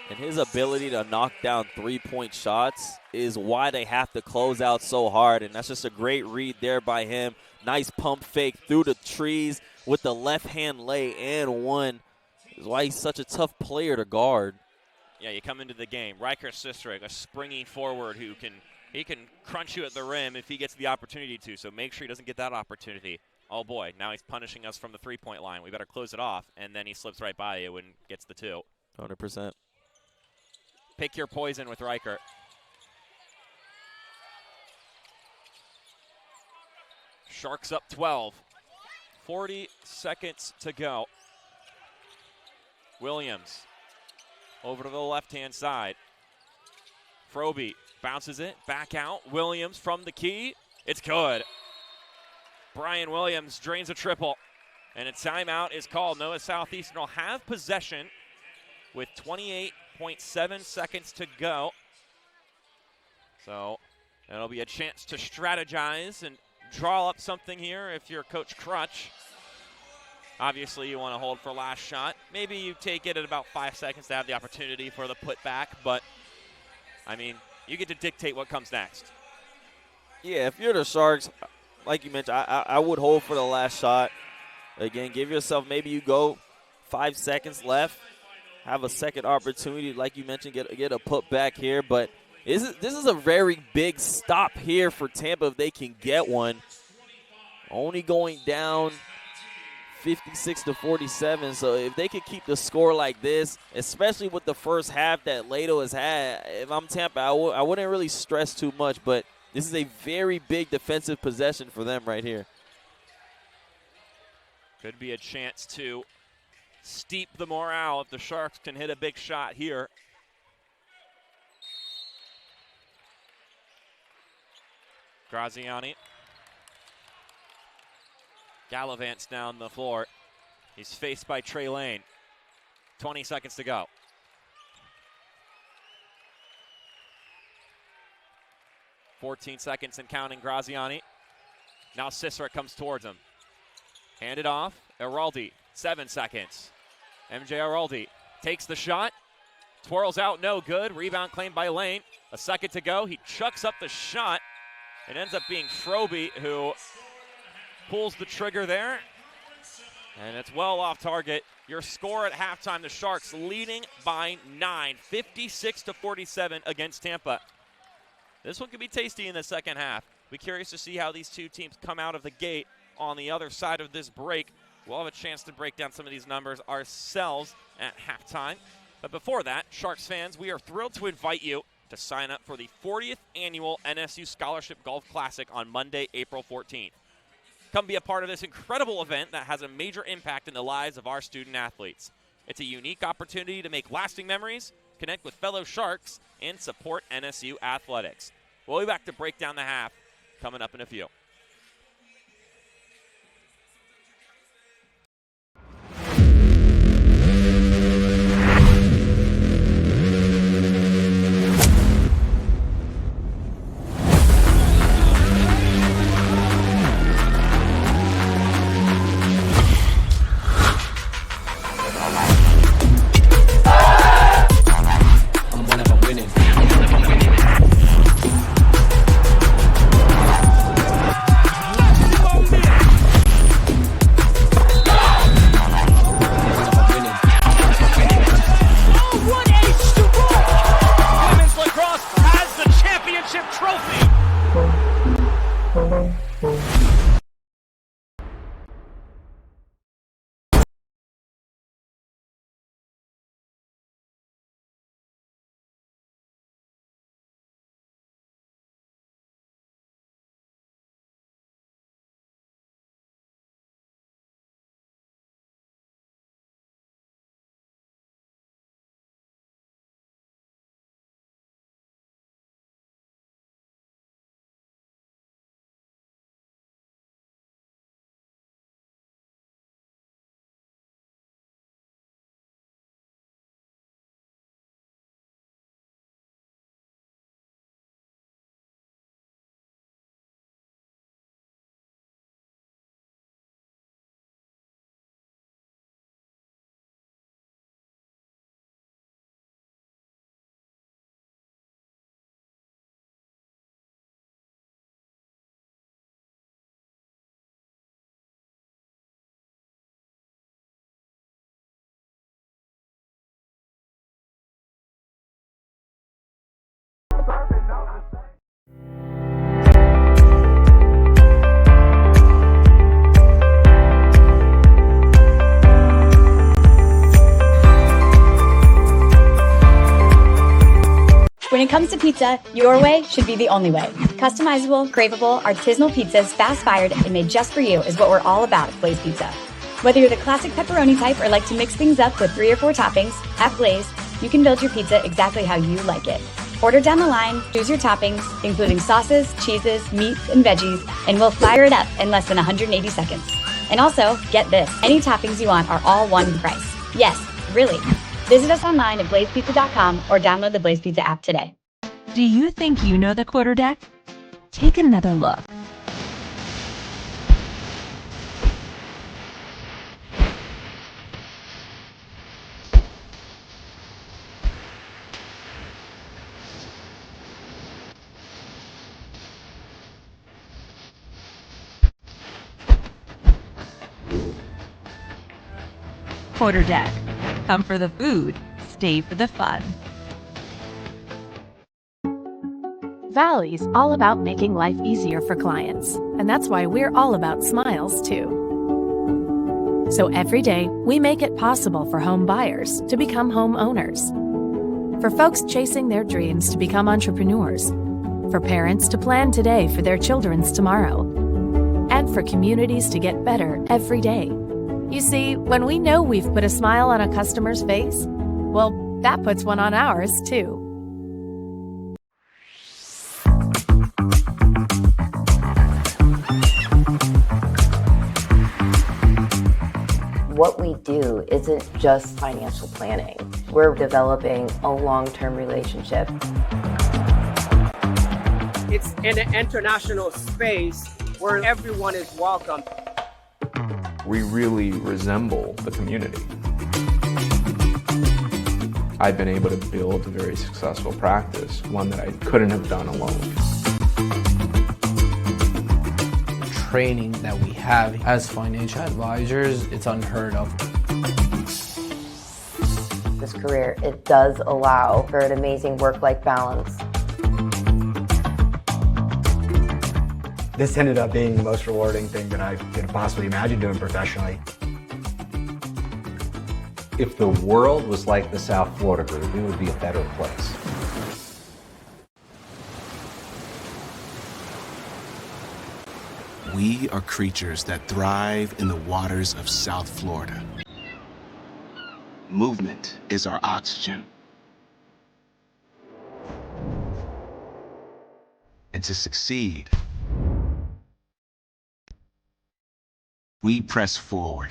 And his ability to knock down three-point shots is why they have to close out so hard. And that's just a great read there by him. Nice pump fake through the trees with the left-hand lay and 1. Is why he's such a tough player to guard. Yeah, you come into the game. Riker Cicerik, a springy forward who can crunch you at the rim if he gets the opportunity to. So make sure he doesn't get that opportunity. Oh boy, now he's punishing us from the 3-point line. We better close it off, and then he slips right by you and gets the 2. 100%. Pick your poison with Riker. Sharks up 12. 40 seconds to go. Williams over to the left-hand side. Froby bounces it back out. Williams from the key. It's good. Brian Williams drains a triple, and a timeout is called. Noah Southeastern will have possession with 28.7 seconds to go. So it'll be a chance to strategize and draw up something here if you're Coach Crutch. Obviously, you want to hold for last shot. Maybe you take it at about 5 seconds to have the opportunity for the putback, but, I mean, you get to dictate what comes next. Yeah, if you're the Sharks, like you mentioned, I would hold for the last shot. Again, give yourself, maybe you go 5 seconds left, have a second opportunity, like you mentioned, get a putback here. But this is a very big stop here for Tampa if they can get one. Only going down 56-47, so if they could keep the score like this, especially with the first half that Lato has had, if I'm Tampa, I wouldn't really stress too much, but this is a very big defensive possession for them right here. Could be a chance to steep the morale if the Sharks can hit a big shot here. Graziani gallivants down the floor. He's faced by Trey Lane. 20 seconds to go. "14 seconds and counting. Graziani. Now Cicera comes towards him. Handed off. Araldi. 7 seconds. MJ Araldi takes the shot. Twirls out. No good. Rebound claimed by Lane. A second to go. He chucks up the shot. It ends up being Froby who pulls the trigger there. And it's well off target. Your score at halftime, the Sharks leading by 9, 56-47 against Tampa. This one could be tasty in the second half. Be curious to see how these two teams come out of the gate on the other side of this break. We'll have a chance to break down some of these numbers ourselves at halftime. But before that, Sharks fans, we are thrilled to invite you to sign up for the 40th annual NSU Scholarship Golf Classic on Monday, April 14th. Come be a part of this incredible event that has a major impact in the lives of our student athletes. It's a unique opportunity to make lasting memories, connect with fellow Sharks, and support NSU athletics. We'll be back to break down the half coming up in a few. When it comes to pizza, your way should be the only way. Customizable, craveable, artisanal pizzas, fast-fired, and made just for you is what we're all about at Blaze Pizza. Whether you're the classic pepperoni type or like to mix things up with 3 or 4 toppings, at Blaze, you can build your pizza exactly how you like it. Order down the line, choose your toppings, including sauces, cheeses, meats, and veggies, and we'll fire it up in less than 180 seconds. And also, get this, any toppings you want are all one price. Yes, really. Visit us online at blazepizza.com or download the Blaze Pizza app today. Do you think you know the quarterdeck? Take another look. Quarterdeck. Come for the food, stay for the fun. Valley's all about making life easier for clients, and that's why we're all about smiles too. So every day, we make it possible for home buyers to become homeowners, for folks chasing their dreams to become entrepreneurs, for parents to plan today for their children's tomorrow, and for communities to get better every day. You see, when we know we've put a smile on a customer's face, well, that puts one on ours, too. What we do isn't just financial planning. We're developing a long-term relationship. It's an international space where everyone is welcome. We really resemble the community. I've been able to build a very successful practice, one that I couldn't have done alone. Training that we have as financial advisors, it's unheard of. This career, it does allow for an amazing work-life balance. This ended up being the most rewarding thing that I could possibly imagine doing professionally. If the world was like the South Florida Group, it would be a better place. We are creatures that thrive in the waters of South Florida. Movement is our oxygen. And to succeed, we press forward.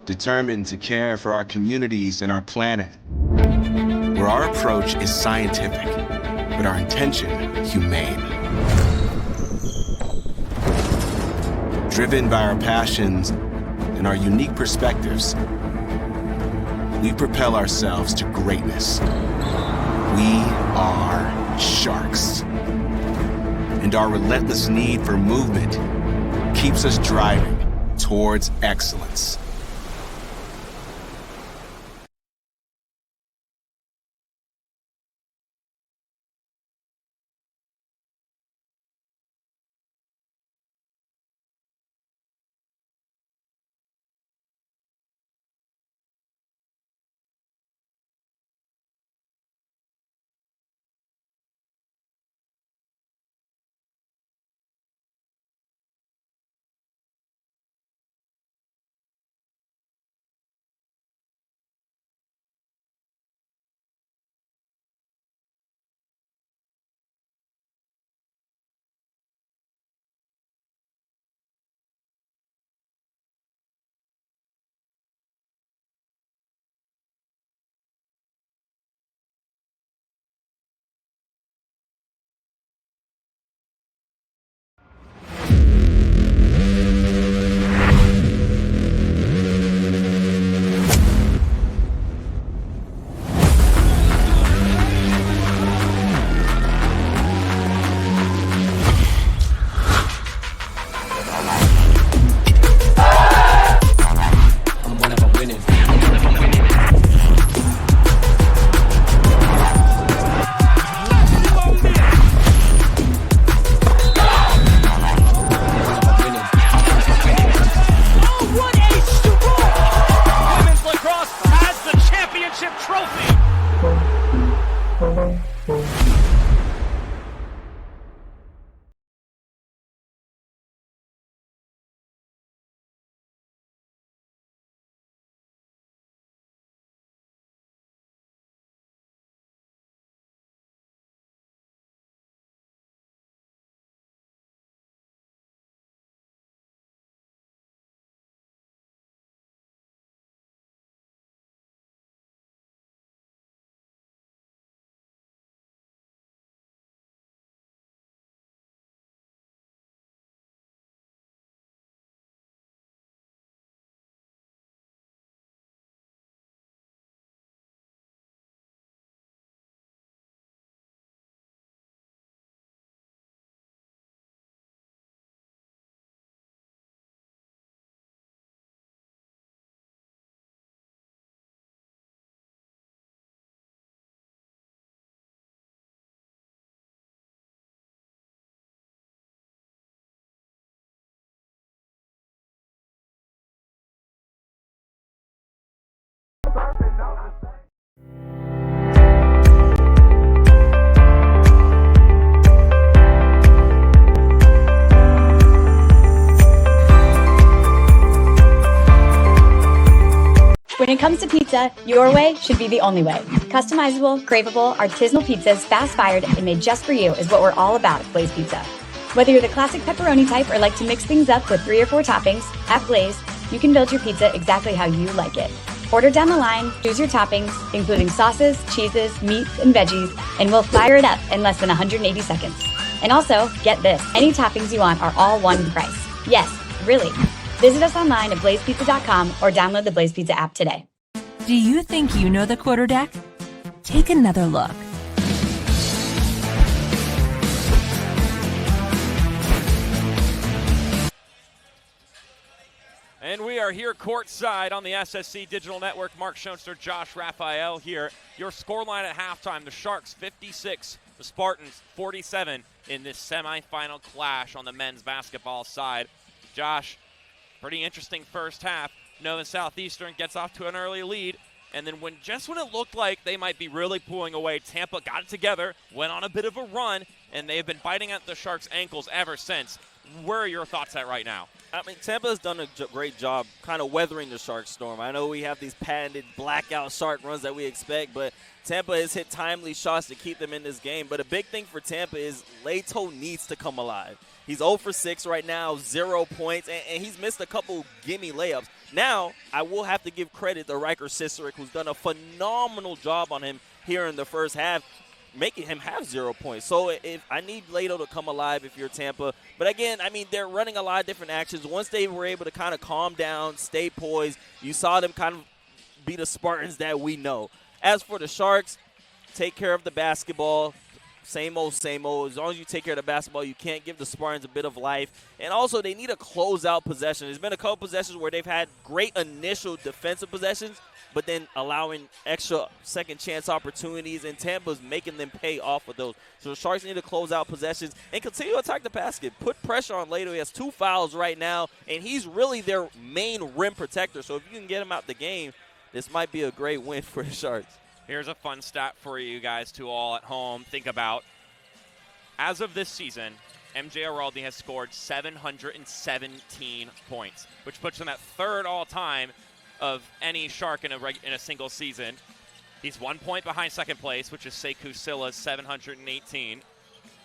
Determined to care for our communities and our planet, where our approach is scientific, but our intention humane. Driven by our passions and our unique perspectives, we propel ourselves to greatness. We are sharks. And our relentless need for movement keeps us driving towards excellence. When it comes to pizza, your way should be the only way. Customizable, craveable, artisanal pizzas, fast-fired, and made just for you is what we're all about at Blaze Pizza. Whether you're the classic pepperoni type or like to mix things up with 3 or 4 toppings, at Blaze, you can build your pizza exactly how you like it. Order down the line, choose your toppings, including sauces, cheeses, meats, and veggies, and we'll fire it up in less than 180 seconds. And also, get this, any toppings you want are all one price. Yes, really. Visit us online at blazepizza.com or download the Blaze Pizza app today. Do you think you know the quarterdeck? Take another look. And we are here courtside on the SSC Digital Network. Mark Schoenster, Josh Raphael here. Your scoreline at halftime, the Sharks 56, the Spartans 47 in this semifinal clash on the men's basketball side. Josh, pretty interesting first half. Nova Southeastern gets off to an early lead, and then when it looked like they might be really pulling away, Tampa got it together, went on a bit of a run, and they have been biting at the Sharks' ankles ever since. Where are your thoughts at right now? I mean, Tampa has done a great job kind of weathering the Shark storm. I know we have these patented blackout Shark runs that we expect, but Tampa has hit timely shots to keep them in this game. But a big thing for Tampa is Leto needs to come alive. He's 0 for 6 right now, 0 points, and he's missed a couple gimme layups. Now, I will have to give credit to Riker Sisorik, who's done a phenomenal job on him here in the first half, making him have 0 points. So if I need Leto to come alive if you're Tampa. But again, I mean, they're running a lot of different actions. Once they were able to kind of calm down, stay poised, you saw them kind of be the Spartans that we know. As for the Sharks, take care of the basketball. Same old, same old. As long as you take care of the basketball, you can't give the Spartans a bit of life. And also, they need a closeout possession. There's been a couple possessions where they've had great initial defensive possessions, but then allowing extra second chance opportunities, and Tampa's making them pay off of those. So the Sharks need to close out possessions and continue to attack the basket. Put pressure on Leto. He has 2 fouls right now, and he's really their main rim protector. So if you can get him out the game, this might be a great win for the Sharks. Here's a fun stat for you guys to all at home think about. As of this season, MJ Araldi has scored 717 points, which puts him at 3rd all-time of any Shark in a single season. He's 1 point behind second place, which is Sekou Silla's 718.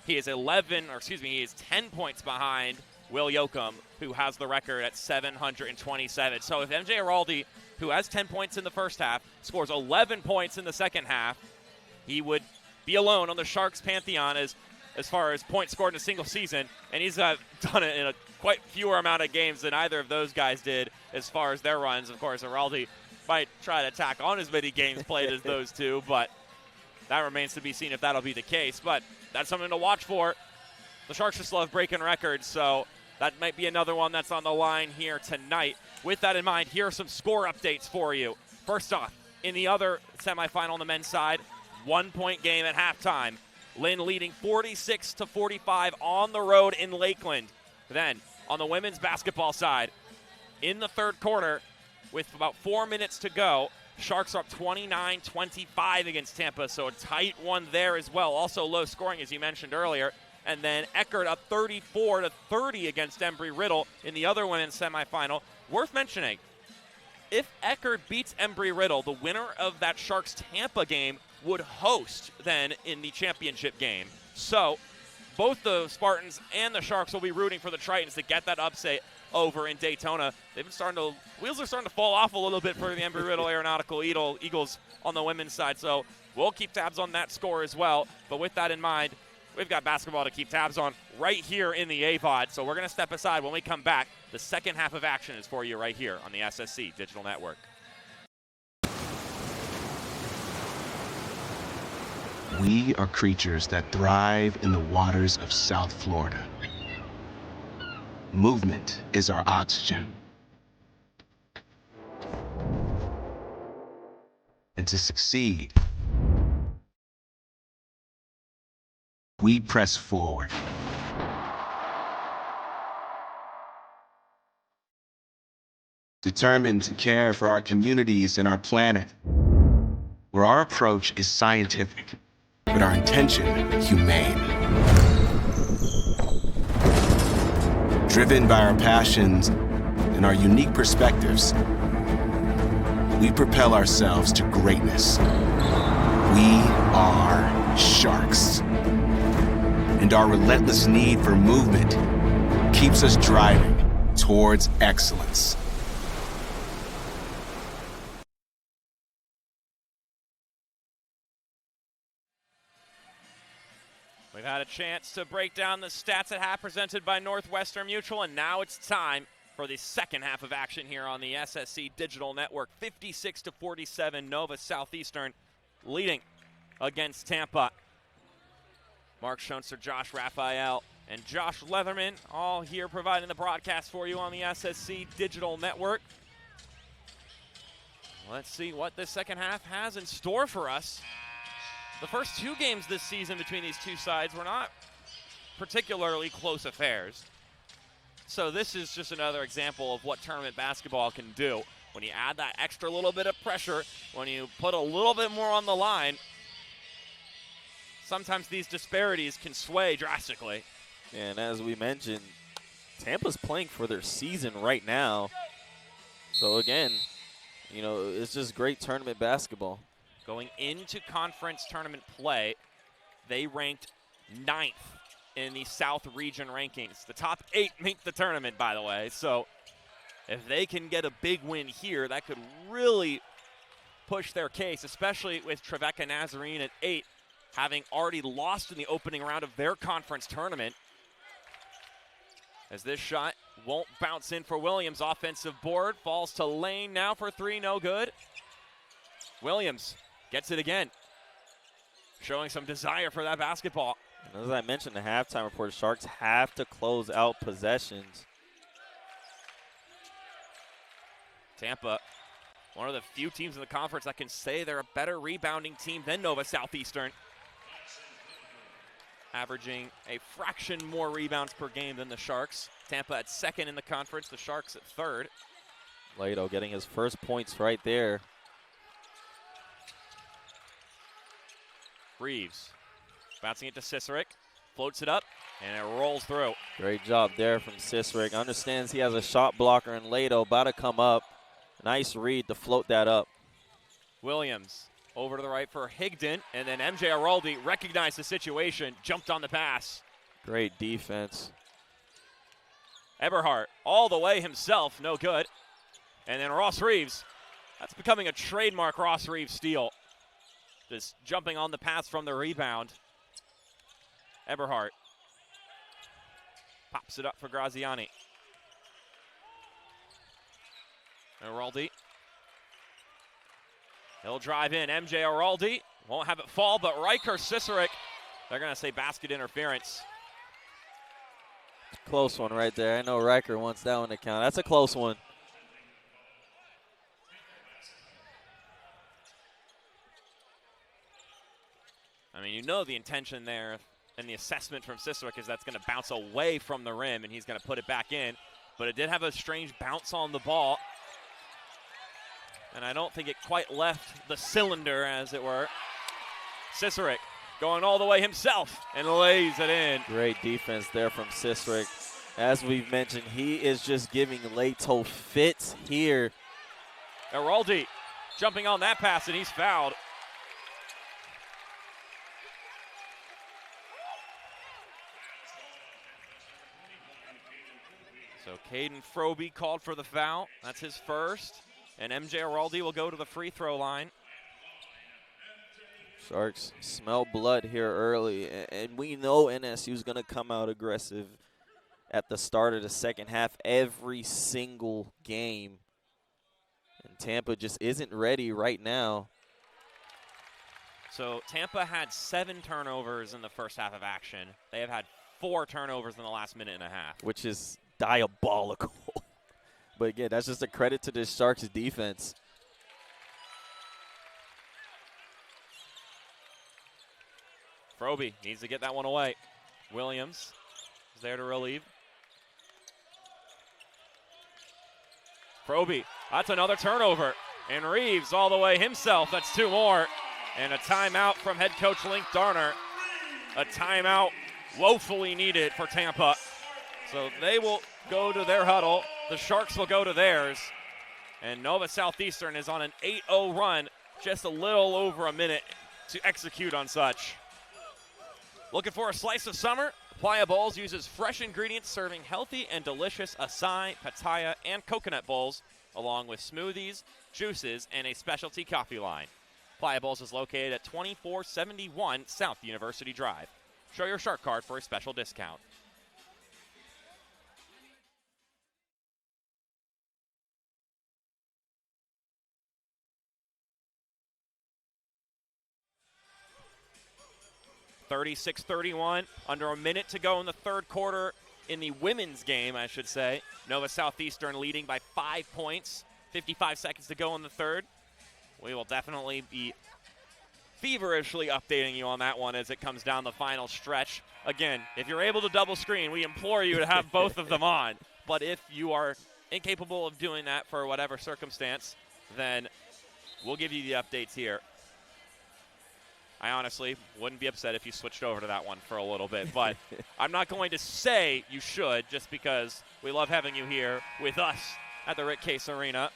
He is 10 points behind Will Yoakum, who has the record at 727. So if MJ Araldi, who has 10 points in the first half, scores 11 points in the second half, he would be alone on the Sharks' pantheon as far as points scored in a single season, and he's done it in a quite fewer amount of games than either of those guys did as far as their runs. Of course, Araldi might try to tack on as many games played as those two, but that remains to be seen if that'll be the case. But that's something to watch for. The Sharks just love breaking records, so that might be another one that's on the line here tonight. With that in mind, here are some score updates for you. First off, in the other semifinal on the men's side, 1 point game at halftime. Lynn leading 46-45 on the road in Lakeland. Then, on the women's basketball side, in the third quarter, with about 4 minutes to go, Sharks are up 29-25 against Tampa, so a tight one there as well. Also low scoring, as you mentioned earlier. And then Eckerd up 34-30 against Embry-Riddle in the other women's semifinal. Worth mentioning, if Eckerd beats Embry-Riddle, the winner of that Sharks-Tampa game would host then in the championship game. So both the Spartans and the Sharks will be rooting for the Tritons to get that upset over in Daytona. Wheels are starting to fall off a little bit for the Embry-Riddle Aeronautical Eagles on the women's side. So we'll keep tabs on that score as well. But with that in mind, we've got basketball to keep tabs on right here in the AVOD. So we're going to step aside. When we come back, the second half of action is for you right here on the SSC Digital Network. We are creatures that thrive in the waters of South Florida. Movement is our oxygen. And to succeed, we press forward. Determined to care for our communities and our planet, where our approach is scientific, but our intention humane. Driven by our passions and our unique perspectives, we propel ourselves to greatness. We are Sharks. And our relentless need for movement keeps us driving towards excellence. We've had a chance to break down the stats at half presented by Northwestern Mutual, and now it's time for the second half of action here on the SSC Digital Network. 56-47, Nova Southeastern leading against Tampa. Mark Schoenster, Josh Raphael, and Josh Leatherman all here providing the broadcast for you on the SSC Digital Network. Let's see what this second half has in store for us. The first two games this season between these two sides were not particularly close affairs. So this is just another example of what tournament basketball can do. When you add that extra little bit of pressure, when you put a little bit more on the line, sometimes these disparities can sway drastically. And as we mentioned, Tampa's playing for their season right now. So again, you know, it's just great tournament basketball. Going into conference tournament play, they ranked 9th in the South region rankings. The top 8 make the tournament, by the way. So if they can get a big win here, that could really push their case, especially with Trevecca Nazarene at 8, having already lost in the opening round of their conference tournament. As this shot won't bounce in for Williams. Offensive board falls to Lane now for 3, no good. Williams gets it again, showing some desire for that basketball. And as I mentioned, the halftime report, Sharks have to close out possessions. Tampa, one of the few teams in the conference that can say they're a better rebounding team than Nova Southeastern, averaging a fraction more rebounds per game than the Sharks. Tampa at 2nd in the conference, the Sharks at 3rd. Lato getting his first points right there. Reeves bouncing it to Cicerik, floats it up, and it rolls through. Great job there from Cicerik. Understands he has a shot blocker in Lato, about to come up. Nice read to float that up. Williams over to the right for Higdon, and then MJ Araldi recognized the situation, jumped on the pass. Great defense. Eberhardt all the way himself, no good. And then Ross Reeves, that's becoming a trademark Ross Reeves steal. Just jumping on the pass from the rebound. Eberhardt pops it up for Graziani. Araldi. He'll drive in. MJ Araldi won't have it fall, but Riker Cicerik, they're going to say basket interference. Close one right there. I know Riker wants that one to count. That's a close one. I mean, you know the intention there and the assessment from Cicerik is that's going to bounce away from the rim and he's going to put it back in. But it did have a strange bounce on the ball. And I don't think it quite left the cylinder, as it were. Cicerik going all the way himself and lays it in. Great defense there from Cicerik. As we've mentioned, he is just giving Lato fits here. Araldi jumping on that pass and he's fouled. So Caden Froby called for the foul. That's his first. And MJ Araldi will go to the free throw line. Sharks smell blood here early. And we know NSU is going to come out aggressive at the start of the second half every single game. And Tampa just isn't ready right now. So Tampa had 7 turnovers in the first half of action. They have had 4 turnovers in the last minute and a half. Which is diabolical. But again, that's just a credit to this Sharks defense. Froby needs to get that one away. Williams is there to relieve. Froby, that's another turnover. And Reeves all the way himself, that's 2 more. And a timeout from head coach Link Darner. A timeout woefully needed for Tampa. So they will go to their huddle. The Sharks will go to theirs. And Nova Southeastern is on an 8-0 run, just a little over a minute to execute on such. Looking for a slice of summer? Playa Bowls uses fresh ingredients serving healthy and delicious acai, pitaya, and coconut bowls, along with smoothies, juices, and a specialty coffee line. Playa Bowls is located at 2471 South University Drive. Show your Shark card for a special discount. (36-31), under a minute to go in the third quarter in the women's game, I should say. Nova Southeastern leading by 5 points. 55 seconds to go in the third. We will definitely be feverishly updating you on that one as it comes down the final stretch. Again, if you're able to double screen, we implore you to have both of them on. But if you are incapable of doing that for whatever circumstance, then we'll give you the updates here. I honestly wouldn't be upset if you switched over to that one for a little bit, but I'm not going to say you should just because we love having you here with us at the Rick Case Arena.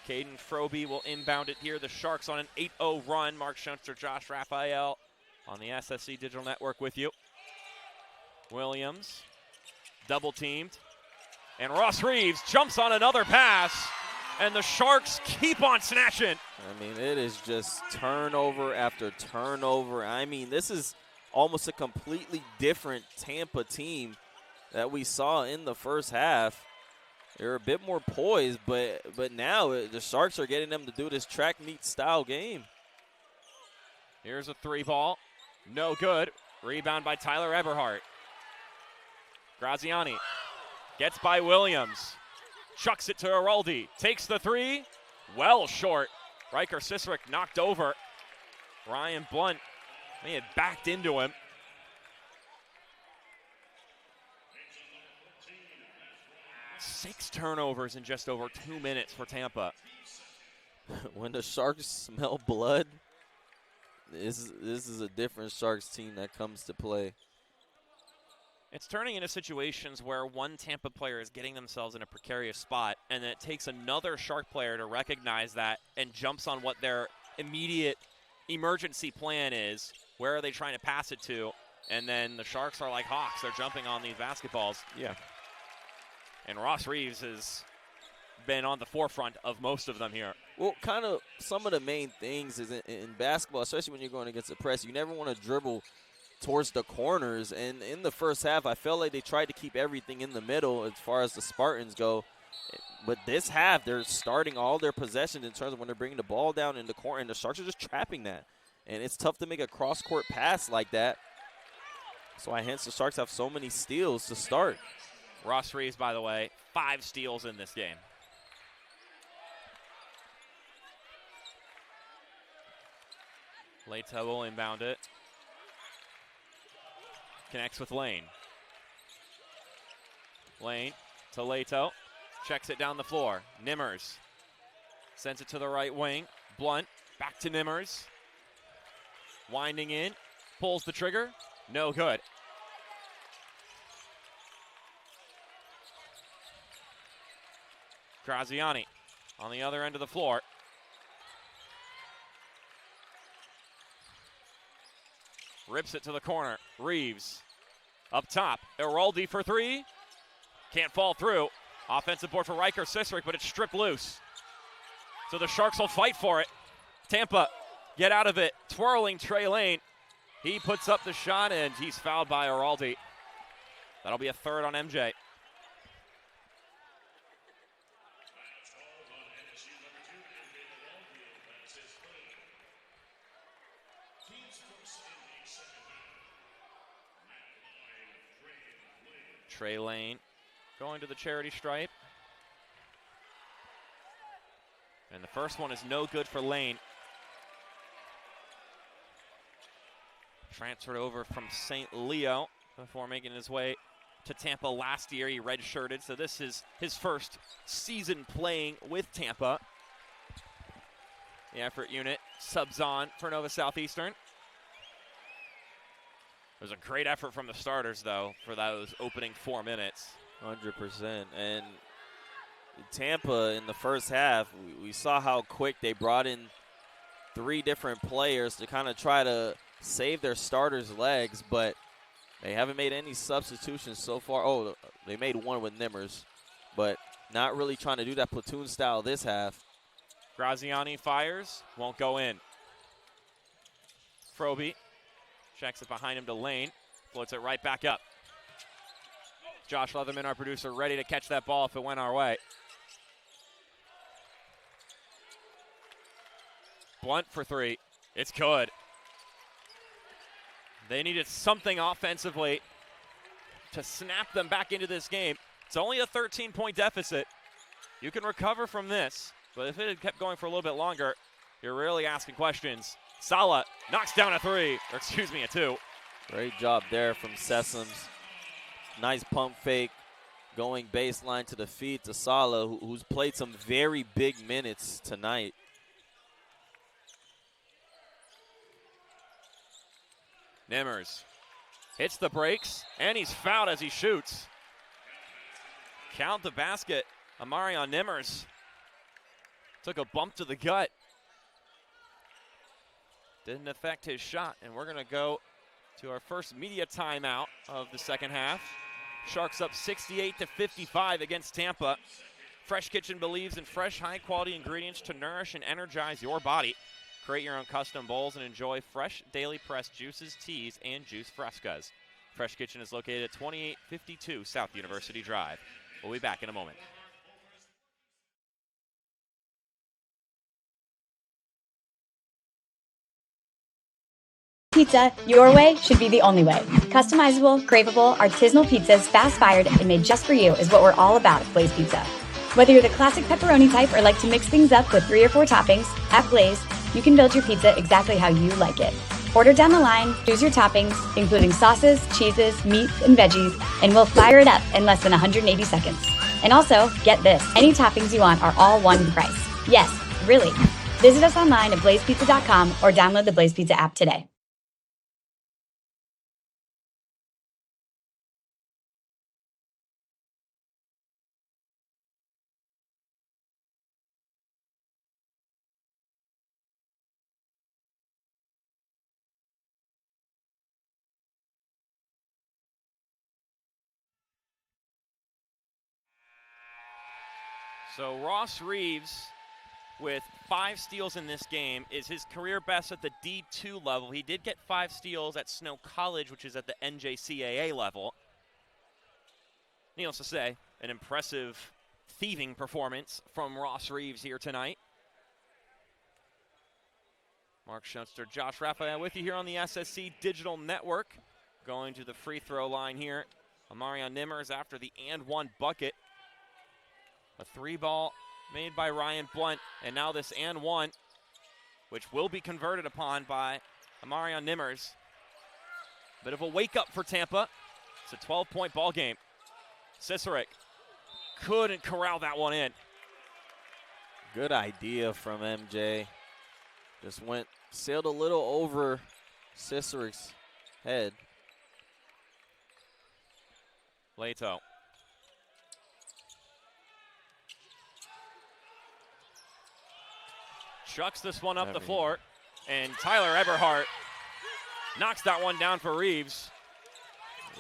Caden Froby will inbound it here. The Sharks on an 8-0 run. Mark Schoenster, Josh Raphael on the SSC Digital Network with you. Williams double teamed. And Ross Reeves jumps on another pass. And the Sharks keep on snatching. I mean, it is just turnover after turnover. I mean, this is almost a completely different Tampa team that we saw in the first half. They're a bit more poised, but now the Sharks are getting them to do this track meet style game. Here's a three ball. No good. Rebound by Tyler Eberhardt. Graziani gets by Williams. Chucks it to Araldi. Takes the three. Well short. Riker Sisrick knocked over. Ryan Blunt, he had backed into him. Six turnovers in just over 2 minutes for Tampa. When the Sharks smell blood, this is a different Sharks team that comes to play. It's turning into situations where one Tampa player is getting themselves in a precarious spot, and it takes another Shark player to recognize that and jumps on what their immediate emergency plan is. Where are they trying to pass it to? And then the Sharks are like hawks. They're jumping on these basketballs. Yeah. And Ross Reeves has been on the forefront of most of them here. Well, kind of some of the main things is in basketball, especially when you're going against the press, you never want to dribble towards the corners. And in the first half, I felt like they tried to keep everything in the middle as far as the Spartans go. But this half, they're starting all their possessions in terms of when they're bringing the ball down in the corner, and the Sharks are just trapping that. And it's tough to make a cross-court pass like that. So hence the Sharks have so many steals to start. Ross Reeves, by the way, 5 steals in this game. Leto will inbound it. Connects with Lane. Lane to Leto. Checks it down the floor. Nimmers sends it to the right wing. Blunt back to Nimmers. Winding in. Pulls the trigger. No good. Graziani on the other end of the floor. Rips it to the corner. Reeves up top. Araldi for three. Can't fall through. Offensive board for Riker Sisrick, but it's stripped loose. So the Sharks will fight for it. Tampa get out of it. Twirling Trey Lane. He puts up the shot, and he's fouled by Araldi. That'll be a third on MJ. Trey Lane going to the charity stripe. And the first one is no good for Lane. Transferred over from St. Leo before making his way to Tampa last year. He redshirted, so this is his first season playing with Tampa. The effort unit subs on for Nova Southeastern. It was a great effort from the starters, though, for those opening 4 minutes. 100%. And Tampa in the first half, we saw how quick they brought in 3 different players to kind of try to save their starters' legs, but they haven't made any substitutions so far. Oh, they made one with Nimmers, but not really trying to do that platoon style this half. Graziani fires, won't go in. Froby checks it behind him to Lane, floats it right back up. Josh Leatherman, our producer, ready to catch that ball if it went our way. Blunt for 3. It's good. They needed something offensively to snap them back into this game. It's only a 13-point deficit. You can recover from this, but if it had kept going for a little bit longer, you're really asking questions. Sala knocks down a 3, or excuse me, a 2. Great job there from Sessoms. Nice pump fake, going baseline to the feet to Sala, who's played some very big minutes tonight. Nimmers hits the brakes, and he's fouled as he shoots. Count the basket. Amarion Nimmers took a bump to the gut. Didn't affect his shot, and we're going to go to our first media timeout of the second half. Sharks up 68-55 against Tampa. Fresh Kitchen believes in fresh, high-quality ingredients to nourish and energize your body. Create your own custom bowls and enjoy fresh, daily pressed juices, teas, and juice frescas. Fresh Kitchen is located at 2852 South University Drive. We'll be back in a moment. Pizza, your way should be the only way. Customizable, craveable, artisanal pizzas, fast-fired, and made just for you is what we're all about at Blaze Pizza. Whether you're the classic pepperoni type or like to mix things up with 3 or 4 toppings, at Blaze, you can build your pizza exactly how you like it. Order down the line, choose your toppings, including sauces, cheeses, meats, and veggies, and we'll fire it up in less than 180 seconds. And also, get this, any toppings you want are all one price. Yes, really. Visit us online at blazepizza.com or download the Blaze Pizza app today. So Ross Reeves, with 5 steals in this game, is his career best at the D2 level. He did get 5 steals at Snow College, which is at the NJCAA level. Needless to say, an impressive thieving performance from Ross Reeves here tonight. Mark Schoenster, Josh Raphael with you here on the SSC Digital Network. Going to the free throw line here. Amarion Nimmers after the and 1 bucket. A 3-ball made by Ryan Blunt, and now this and 1, which will be converted upon by Amarion Nimmers. Bit of a wake-up for Tampa. It's a 12-point ball game. Cicerik couldn't corral that one in. Good idea from MJ. Just sailed a little over Ciceric's head. Leto. Chucks this one up the floor, and Tyler Eberhardt knocks that one down for Reeves.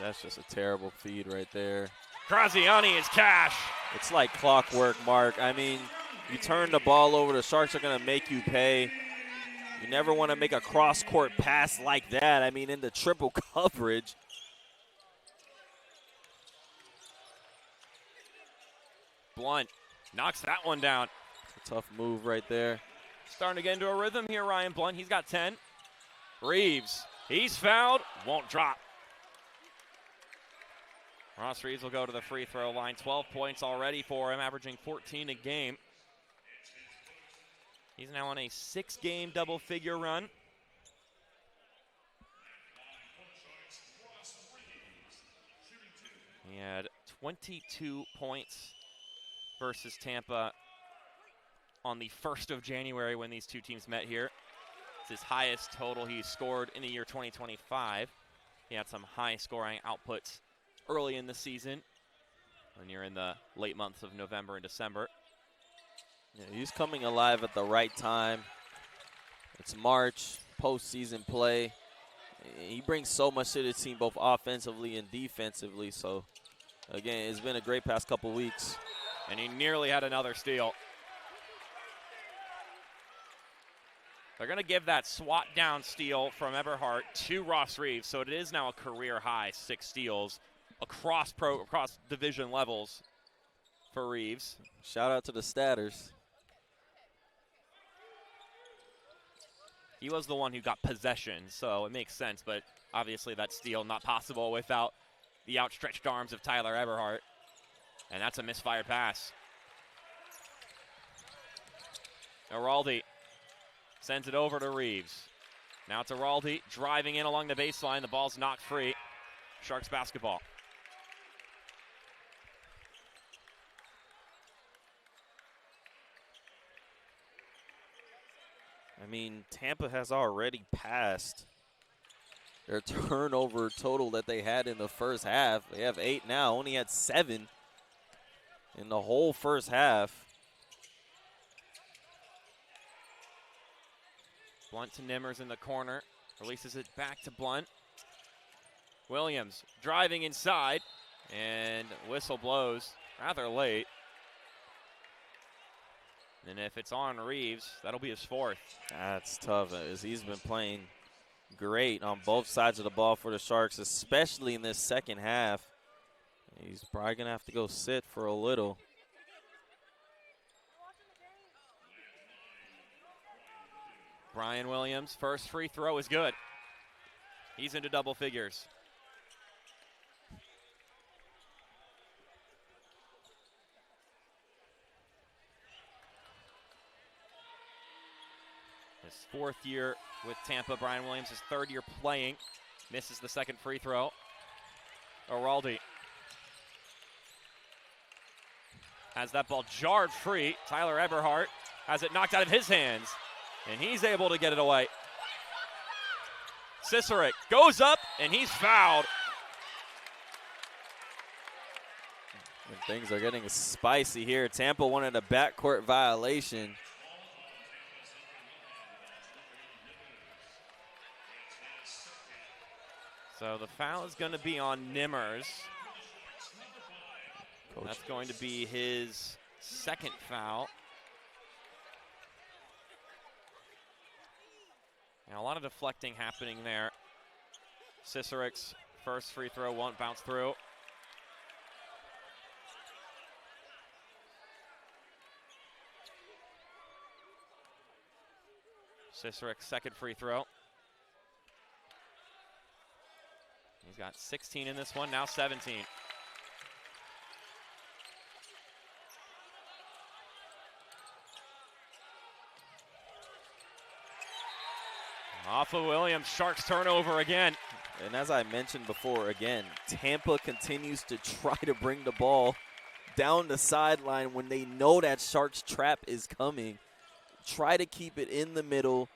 That's just a terrible feed right there. Graziani is cash. It's like clockwork, Mark. I mean, you turn the ball over, the Sharks are going to make you pay. You never want to make a cross-court pass like that. I mean, in the triple coverage. Blunt knocks that one down. It's a tough move right there. Starting to get into a rhythm here, Ryan Blunt. He's got 10. Reeves, he's fouled, won't drop. Ross Reeves will go to the free throw line. 12 points already for him, averaging 14 a game. He's now on a 6-game double-figure run. He had 22 points versus Tampa on the 1st of January when these two teams met here. It's his highest total he's scored in the year 2025. He had some high-scoring outputs early in the season when you're in the late months of November and December. Yeah, he's coming alive at the right time. It's March, postseason play. He brings so much to the team, both offensively and defensively. So, again, it's been a great past couple weeks. And he nearly had another steal. They're going to give that swat down steal from Eberhardt to Ross Reeves, so it is now a career high 6 steals across division levels for Reeves. Shout out to the Statters. He was the one who got possession, so it makes sense, but obviously that steal not possible without the outstretched arms of Tyler Eberhardt. And that's a misfired pass. Araldi sends it over to Reeves. Now it's Araldi driving in along the baseline. The ball's knocked free. Sharks basketball. I mean, Tampa has already passed their turnover total that they had in the first half. They have 8 now, only had 7 in the whole first half. Blunt to Nimmers in the corner. Releases it back to Blunt. Williams driving inside, and whistle blows rather late. And if it's on Reeves, that'll be his 4th. That's tough, as he's been playing great on both sides of the ball for the Sharks, especially in this second half. He's probably going to have to go sit for a little. Brian Williams, first free throw is good. He's into double figures. His 4th year with Tampa. Brian Williams, his 3rd year playing. Misses the second free throw. Araldi has that ball jarred free. Tyler Eberhardt has it knocked out of his hands, and he's able to get it away. Cicerik goes up, and he's fouled. And things are getting spicy here. Tampa wanted a backcourt violation. So the foul is going to be on Nimmers. That's going to be his 2nd foul. And a lot of deflecting happening there. Cicerik's first free throw won't bounce through. Cicerik's 2nd free throw. He's got 16 in this one, now 17. Off of Williams, Sharks turnover again. And as I mentioned before, again, Tampa continues to try to bring the ball down the sideline when they know that Sharks trap is coming. Try to keep it in the middle.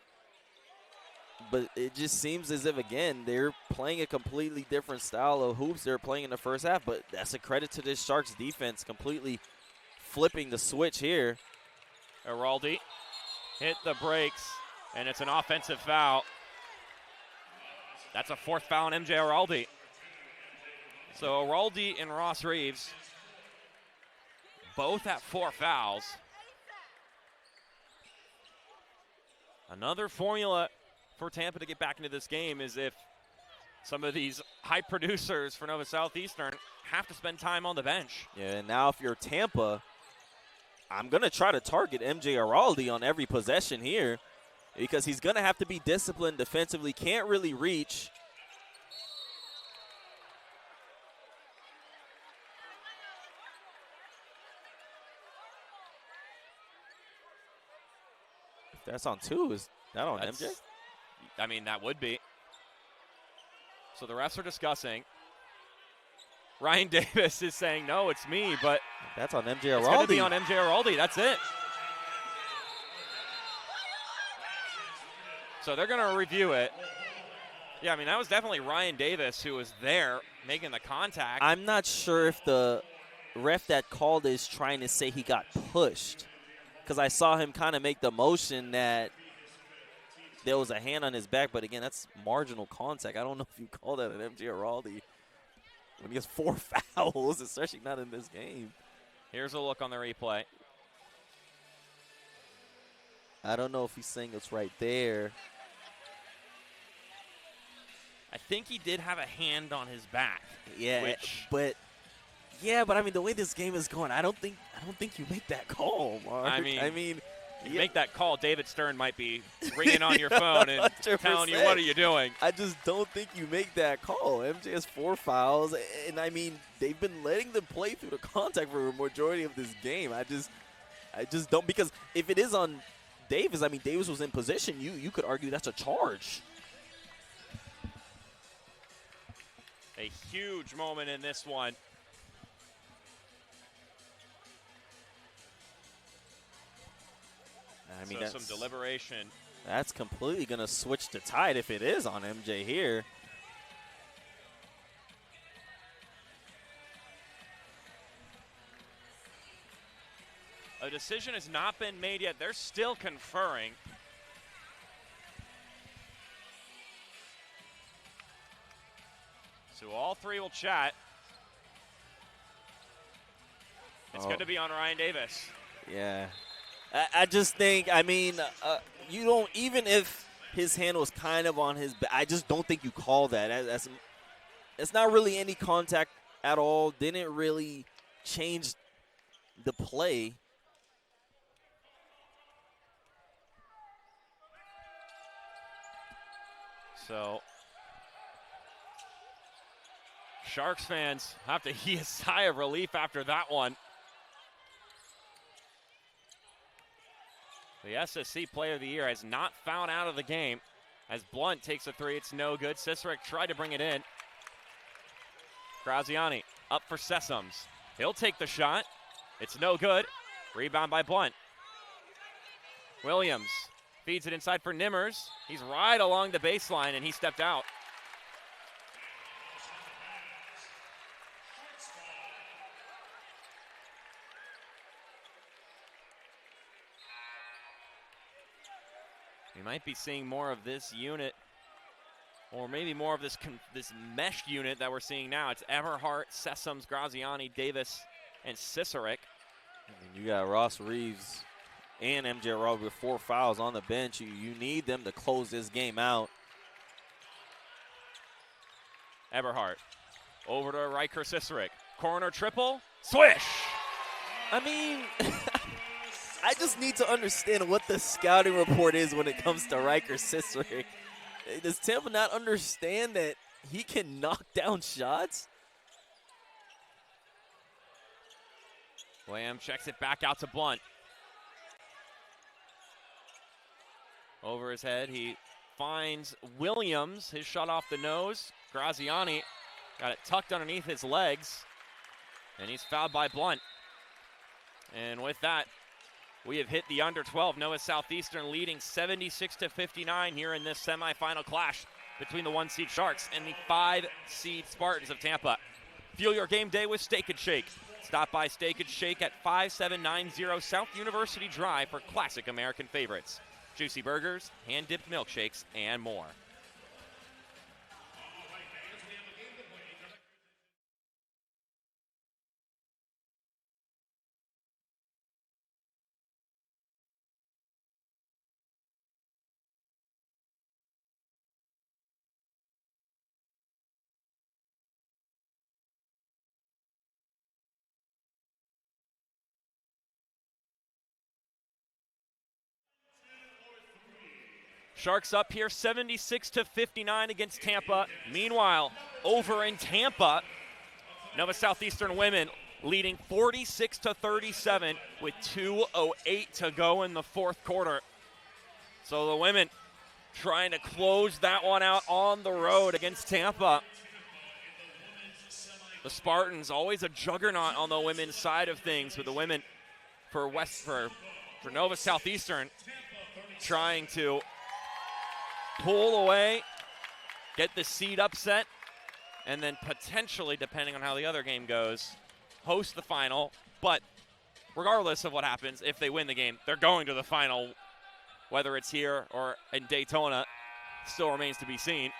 But it just seems as if, again, they're playing a completely different style of hoops they're playing in the first half. But that's a credit to this Sharks defense, completely flipping the switch here. Araldi hit the brakes, and it's an offensive foul. That's a 4th foul on MJ Araldi. So Araldi and Ross Reeves both at 4 fouls. Another formula for Tampa to get back into this game is if some of these high producers for Nova Southeastern have to spend time on the bench. Yeah, and now if you're Tampa, I'm going to try to target MJ Araldi on every possession here because he's going to have to be disciplined defensively, can't really reach. If that's on 2, is that on MJ? I mean, that would be. So the refs are discussing. Ryan Davis is saying, no, it's me, but that's on MJ Araldi. It's going to be on MJ Araldi. That's it. So they're going to review it. Yeah, I mean, that was definitely Ryan Davis who was there making the contact. I'm not sure if the ref that called is trying to say he got pushed, because I saw him kind of make the motion that there was a hand on his back, but again, that's marginal contact. I don't know if you call that an MJ Araldi when he has 4 fouls, especially not in this game. Here's a look on the replay. I don't know if he's saying it's right there. I think he did have a hand on his back. Yeah, but I mean, the way this game is going, I don't think you make that call, Mark. I mean, you make that call, David Stern might be ringing on your phone and 100%. Telling you, what are you doing? I just don't think you make that call. MJ has 4 fouls, and I mean, they've been letting them play through the contact for a majority of this game. I just don't, because if it is on Davis, I mean, Davis was in position. You could argue that's a charge. A huge moment in this one. I mean, so some deliberation. That's completely going to switch the tide if it is on MJ here. A decision has not been made yet. They're still conferring. So all 3 will chat. It's going to be on Ryan Davis. Yeah. I just think, I mean, you don't, even if his hand was kind of on his back, I just don't think you call that. It's not really any contact at all. Didn't really change the play. So Sharks fans have to heave a sigh of relief after that one. The SSC Player of the Year has not fouled out of the game as Blunt takes a 3. It's no good. Cicerik tried to bring it in. Graziani up for Sessoms. He'll take the shot. It's no good. Rebound by Blunt. Williams feeds it inside for Nimmers. He's right along the baseline, and he stepped out. We might be seeing more of this unit, or maybe more of this meshed unit that we're seeing now. It's Everhart, Sessoms, Graziani, Davis, and Cicerik. And you got Ross Reeves and MJ Araldi with 4 fouls on the bench. You need them to close this game out. Everhart over to Riker Cicerik. Corner triple, swish! I mean, I just need to understand what the scouting report is when it comes to Riker Cicerik. Does Tampa not understand that he can knock down shots? Lamb checks it back out to Blunt. Over his head, he finds Williams. His shot off the nose. Graziani got it tucked underneath his legs, and he's fouled by Blunt. And with that, we have hit the under 12. Nova Southeastern leading 76-59 here in this semifinal clash between the 1-seed Sharks and the 5-seed Spartans of Tampa. Fuel your game day with Steak and Shake. Stop by Steak and Shake at 5790 South University Drive for classic American favorites. Juicy burgers, hand-dipped milkshakes, and more. Sharks up here 76-59 against Tampa. Meanwhile, over in Tampa, Nova Southeastern women leading 46-37 with 2:08 to go in the 4th quarter. So the women trying to close that one out on the road against Tampa. The Spartans, always a juggernaut on the women's side of things, with the women for Nova Southeastern trying to pull away get the seed upset, and then potentially, depending on how the other game goes, host the final. But regardless of what happens, if they win the game, they're going to the final, whether it's here or in Daytona. Still remains to be seen.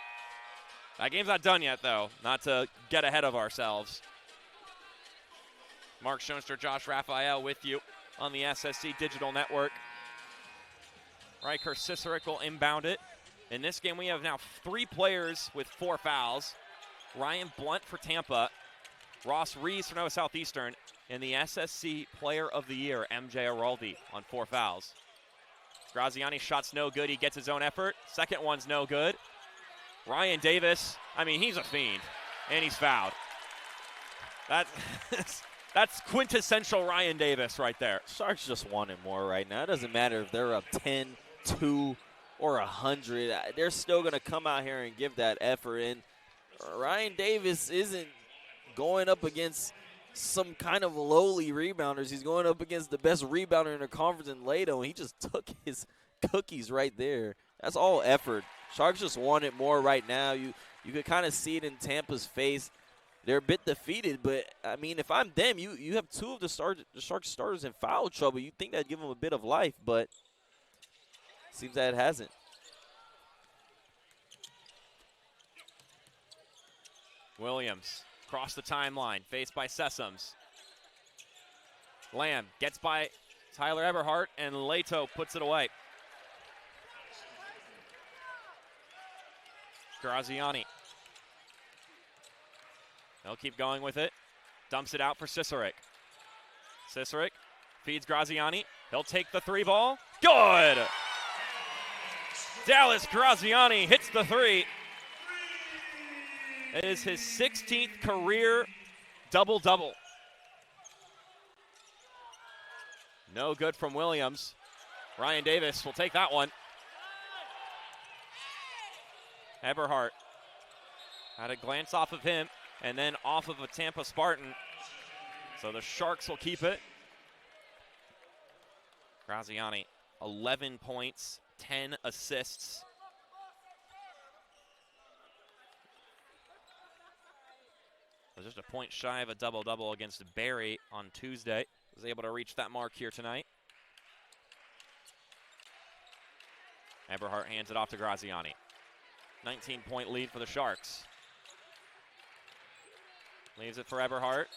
That game's not done yet, though, not to get ahead of ourselves. Mark Schoenster, Josh Raphael with you on the SSC Digital Network. Riker Cicerik will inbound it. In this game, we have now 3 players with 4 fouls. Ryan Blunt for Tampa, Ross Reeves for Southeastern, and the SSC Player of the Year, MJ Araldi, on 4 fouls. Graziani's shot's no good. He gets his own effort. Second one's no good. Ryan Davis, I mean, he's a fiend, and he's fouled. That's quintessential Ryan Davis right there. Sharks just want it more right now. It doesn't matter if they're up 10, 2, or 100. They're still going to come out here and give that effort. And Ryan Davis isn't going up against some kind of lowly rebounders. He's going up against the best rebounder in the conference in Lato, and he just took his cookies right there. That's all effort. Sharks just want it more right now. You could kind of see it in Tampa's face. They're a bit defeated, but, I mean, if I'm them, you have 2 of the Sharks starters in foul trouble. You'd think that'd give them a bit of life, but seems that it hasn't. Williams across the timeline, faced by Sessoms. Lamb gets by Tyler Eberhardt, and Leto puts it away. Graziani. They'll keep going with it. Dumps it out for Cicerik. Cicerik feeds Graziani. He'll take the 3 ball. Good! Dallas Graziani hits the 3. It is his 16th career double-double. No good from Williams. Ryan Davis will take that one. Eberhardt had a glance off of him and then off of a Tampa Spartan. So the Sharks will keep it. Graziani, 11 points, 10 assists. Was just a point shy of a double-double against Barry on Tuesday. Was able to reach that mark here tonight. Eberhardt hands it off to Graziani. 19-point lead for the Sharks. Leaves it for Eberhardt.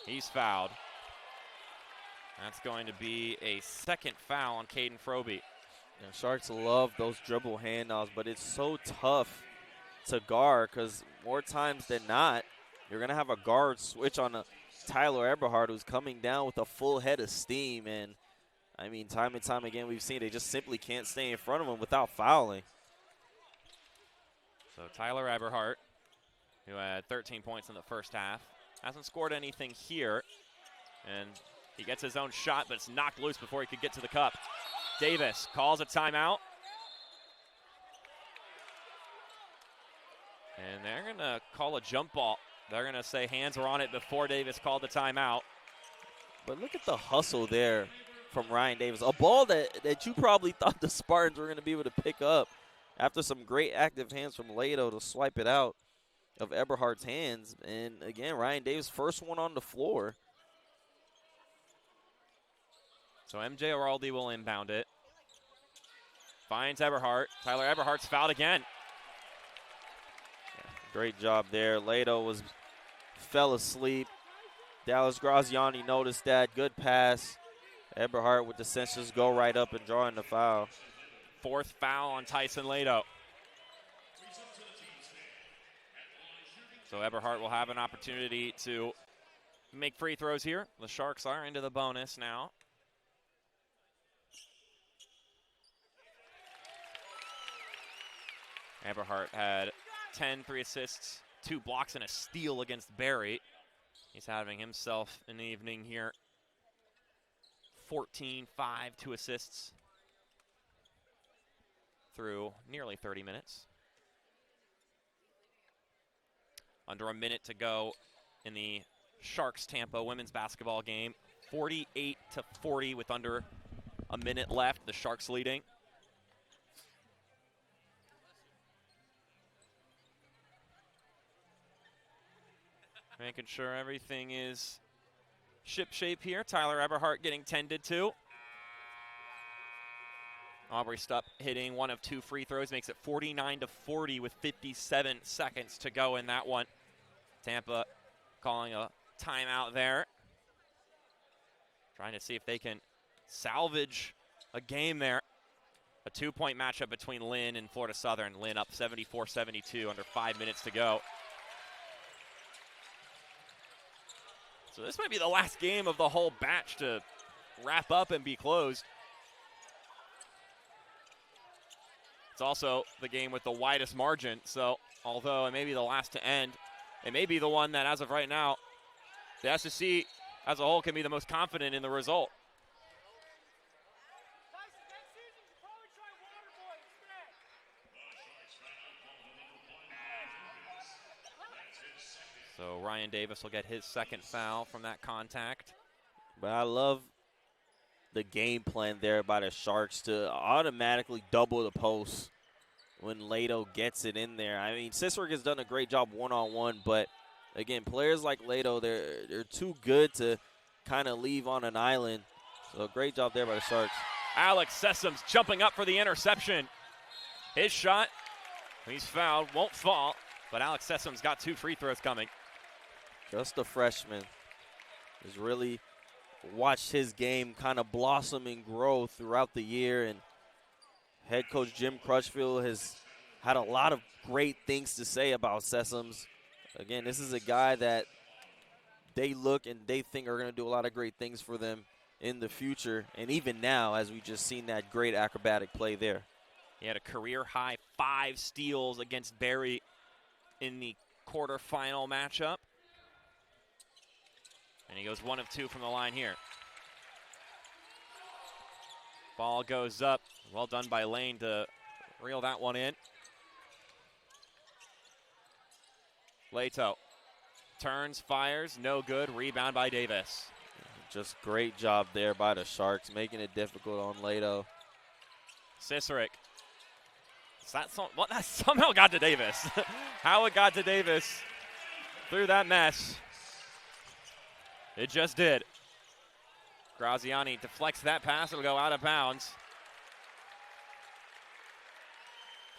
He's fouled. That's going to be a second foul on Caden Froby. And Sharks love those dribble handoffs, but it's so tough to guard because more times than not, you're going to have a guard switch on a Tyler Eberhardt who's coming down with a full head of steam. And, I mean, time and time again, we've seen they just simply can't stay in front of him without fouling. So Tyler Eberhardt, who had 13 points in the first half, hasn't scored anything here. And he gets his own shot, but it's knocked loose before he could get to the cup. Davis calls a timeout. And they're going to call a jump ball. They're going to say hands were on it before Davis called the timeout. But look at the hustle there from Ryan Davis. A ball that you probably thought the Spartans were going to be able to pick up after some great active hands from Leto to swipe it out of Eberhardt's hands. And, again, Ryan Davis, first one on the floor. So MJ Araldi will inbound it. Finds Eberhardt. Tyler Eberhardt's fouled again. Great job there. Leto fell asleep. Dallas Graziani noticed that. Good pass. Eberhardt with the sense just go right up and drawing the foul. 4th foul on Tyson Leto. So Eberhardt will have an opportunity to make free throws here. The Sharks are into the bonus now. Eberhardt had 3 assists, 2 blocks, and a steal against Barry. He's having himself an evening here. 14, 5, 2 assists through nearly 30 minutes. Under a minute to go in the Sharks-Tampa women's basketball game. 48-40 with under a minute left. The Sharks leading. Making sure everything is ship-shape here. Tyler Eberhardt getting tended to. Aubrey Stupp hitting 1 of 2 free throws, makes it 49-40 with 57 seconds to go in that one. Tampa calling a timeout there. Trying to see if they can salvage a game there. A 2-point matchup between Lynn and Florida Southern. Lynn up 74-72 under 5 minutes to go. So this might be the last game of the whole batch to wrap up and be closed. It's also the game with the widest margin, so although it may be the last to end, it may be the one that, as of right now, the SSC as a whole can be the most confident in the result. So Ryan Davis will get his second foul from that contact. But I love the game plan there by the Sharks to automatically double the post when Lato gets it in there. I mean, Cicerek has done a great job one-on-one, but again, players like Lato, they're too good to kind of leave on an island. So great job there by the Sharks. Alex Sessoms jumping up for the interception. His shot, he's fouled, won't fall, but Alex Sessoms got 2 free throws coming. Just a freshman. Has really watched his game kind of blossom and grow throughout the year, and head coach Jim Crutchfield has had a lot of great things to say about Sessoms. Again, this is a guy that they look and they think are going to do a lot of great things for them in the future, and even now, as we just seen that great acrobatic play there. He had a career-high 5 steals against Barry in the quarterfinal matchup. And he goes 1 of 2 from the line here. Ball goes up. Well done by Lane to reel that one in. Lato turns, fires, no good. Rebound by Davis. Just great job there by the Sharks, making it difficult on Lato. Cicerek. That somehow got to Davis. How it got to Davis through that mess. It just did. Graziani deflects that pass. It'll go out of bounds.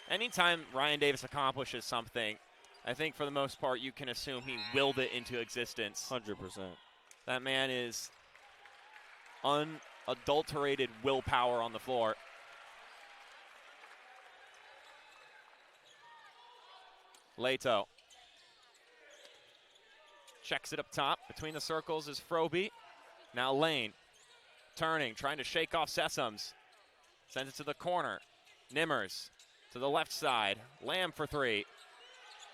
Anytime Ryan Davis accomplishes something, I think for the most part you can assume he willed it into existence. 100%. That man is unadulterated willpower on the floor. Lato checks it up top. Between the circles is Froby. Now Lane turning, trying to shake off Sessoms. Sends it to the corner. Nimmers to the left side. Lamb for 3.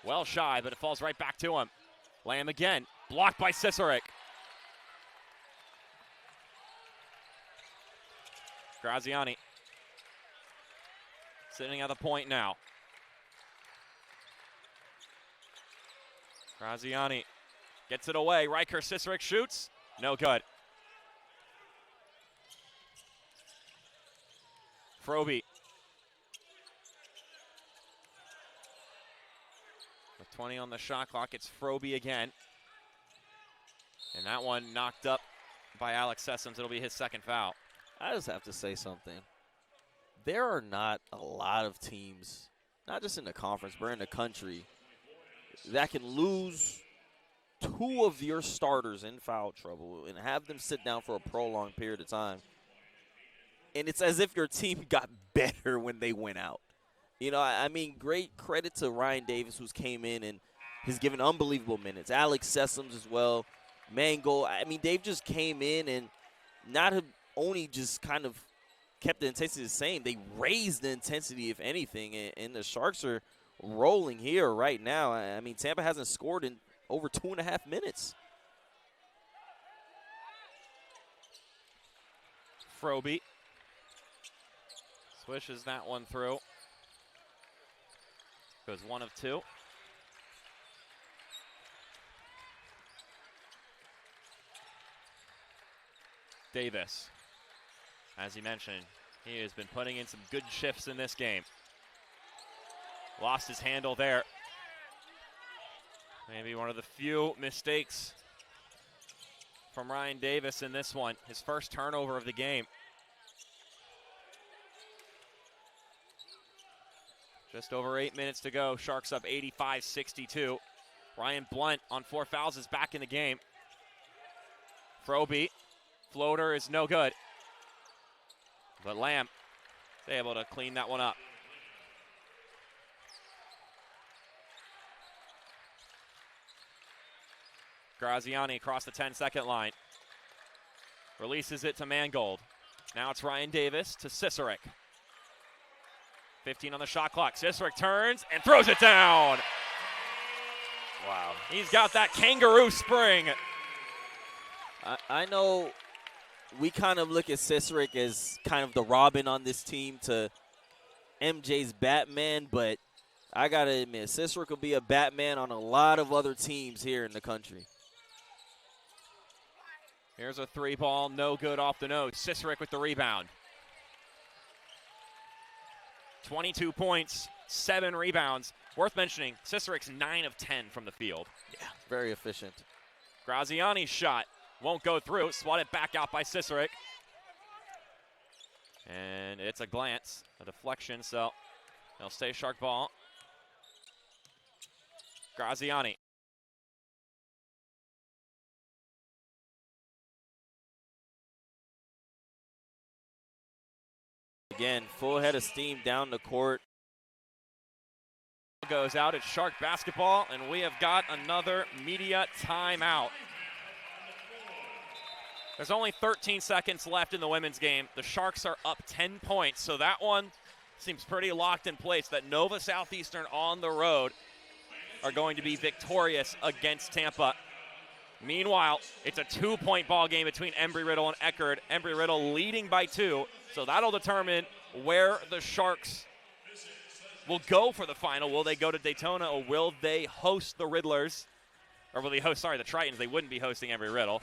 Well shy, but it falls right back to him. Lamb again. Blocked by Cicerek. Graziani sitting at the point now. Graziani gets it away. Riker Cicerek shoots. No good. Froby. With 20 on the shot clock, it's Froby again. And that one knocked up by Alex Sessoms. It'll be his second foul. I just have to say something. There are not a lot of teams, not just in the conference, but in the country, that can lose 2 of your starters in foul trouble and have them sit down for a prolonged period of time. And it's as if your team got better when they went out. You know, I mean, great credit to Ryan Davis, who's came in and has given unbelievable minutes. Alex Sessoms as well. Mango. I mean, they've just came in and not have only just kind of kept the intensity the same. They raised the intensity, if anything, and the Sharks are rolling here right now. I mean, Tampa hasn't scored in over 2.5 minutes. Froby swishes that one through. Goes 1 of 2. Davis, as he mentioned, he has been putting in some good shifts in this game. Lost his handle there. Maybe one of the few mistakes from Ryan Davis in this one. His first turnover of the game. Just over 8 minutes to go. Sharks up 85-62. Ryan Blunt on 4 fouls is back in the game. Froby. Floater is no good. But Lamb is able to clean that one up. Graziani across the 10-second line. Releases it to Mangold. Now it's Ryan Davis to Cicerik. 15 on the shot clock. Cicerik turns and throws it down. Wow. He's got that kangaroo spring. I know we kind of look at Cicerik as kind of the Robin on this team to MJ's Batman, but I got to admit, Cicerik will be a Batman on a lot of other teams here in the country. Here's a 3-ball, no good off the nose. Cicerik with the rebound. 22 points, 7 rebounds. Worth mentioning, Cicerik's 9 of 10 from the field. Yeah, very efficient. Graziani's shot won't go through. Swatted back out by Cicerik. And it's a glance, a deflection, so they'll stay Shark ball. Graziani. Again, full head of steam down the court. Goes out, it's Shark basketball, and we have got another media timeout. There's only 13 seconds left in the women's game. The Sharks are up 10 points, so that one seems pretty locked in place, that Nova Southeastern on the road are going to be victorious against Tampa. Meanwhile, it's a 2-point ball game between Embry-Riddle and Eckerd. Embry-Riddle leading by 2, so that'll determine where the Sharks will go for the final. Will they go to Daytona, or will they host the Riddlers? Or will they host, the Tritons? They wouldn't be hosting Embry-Riddle.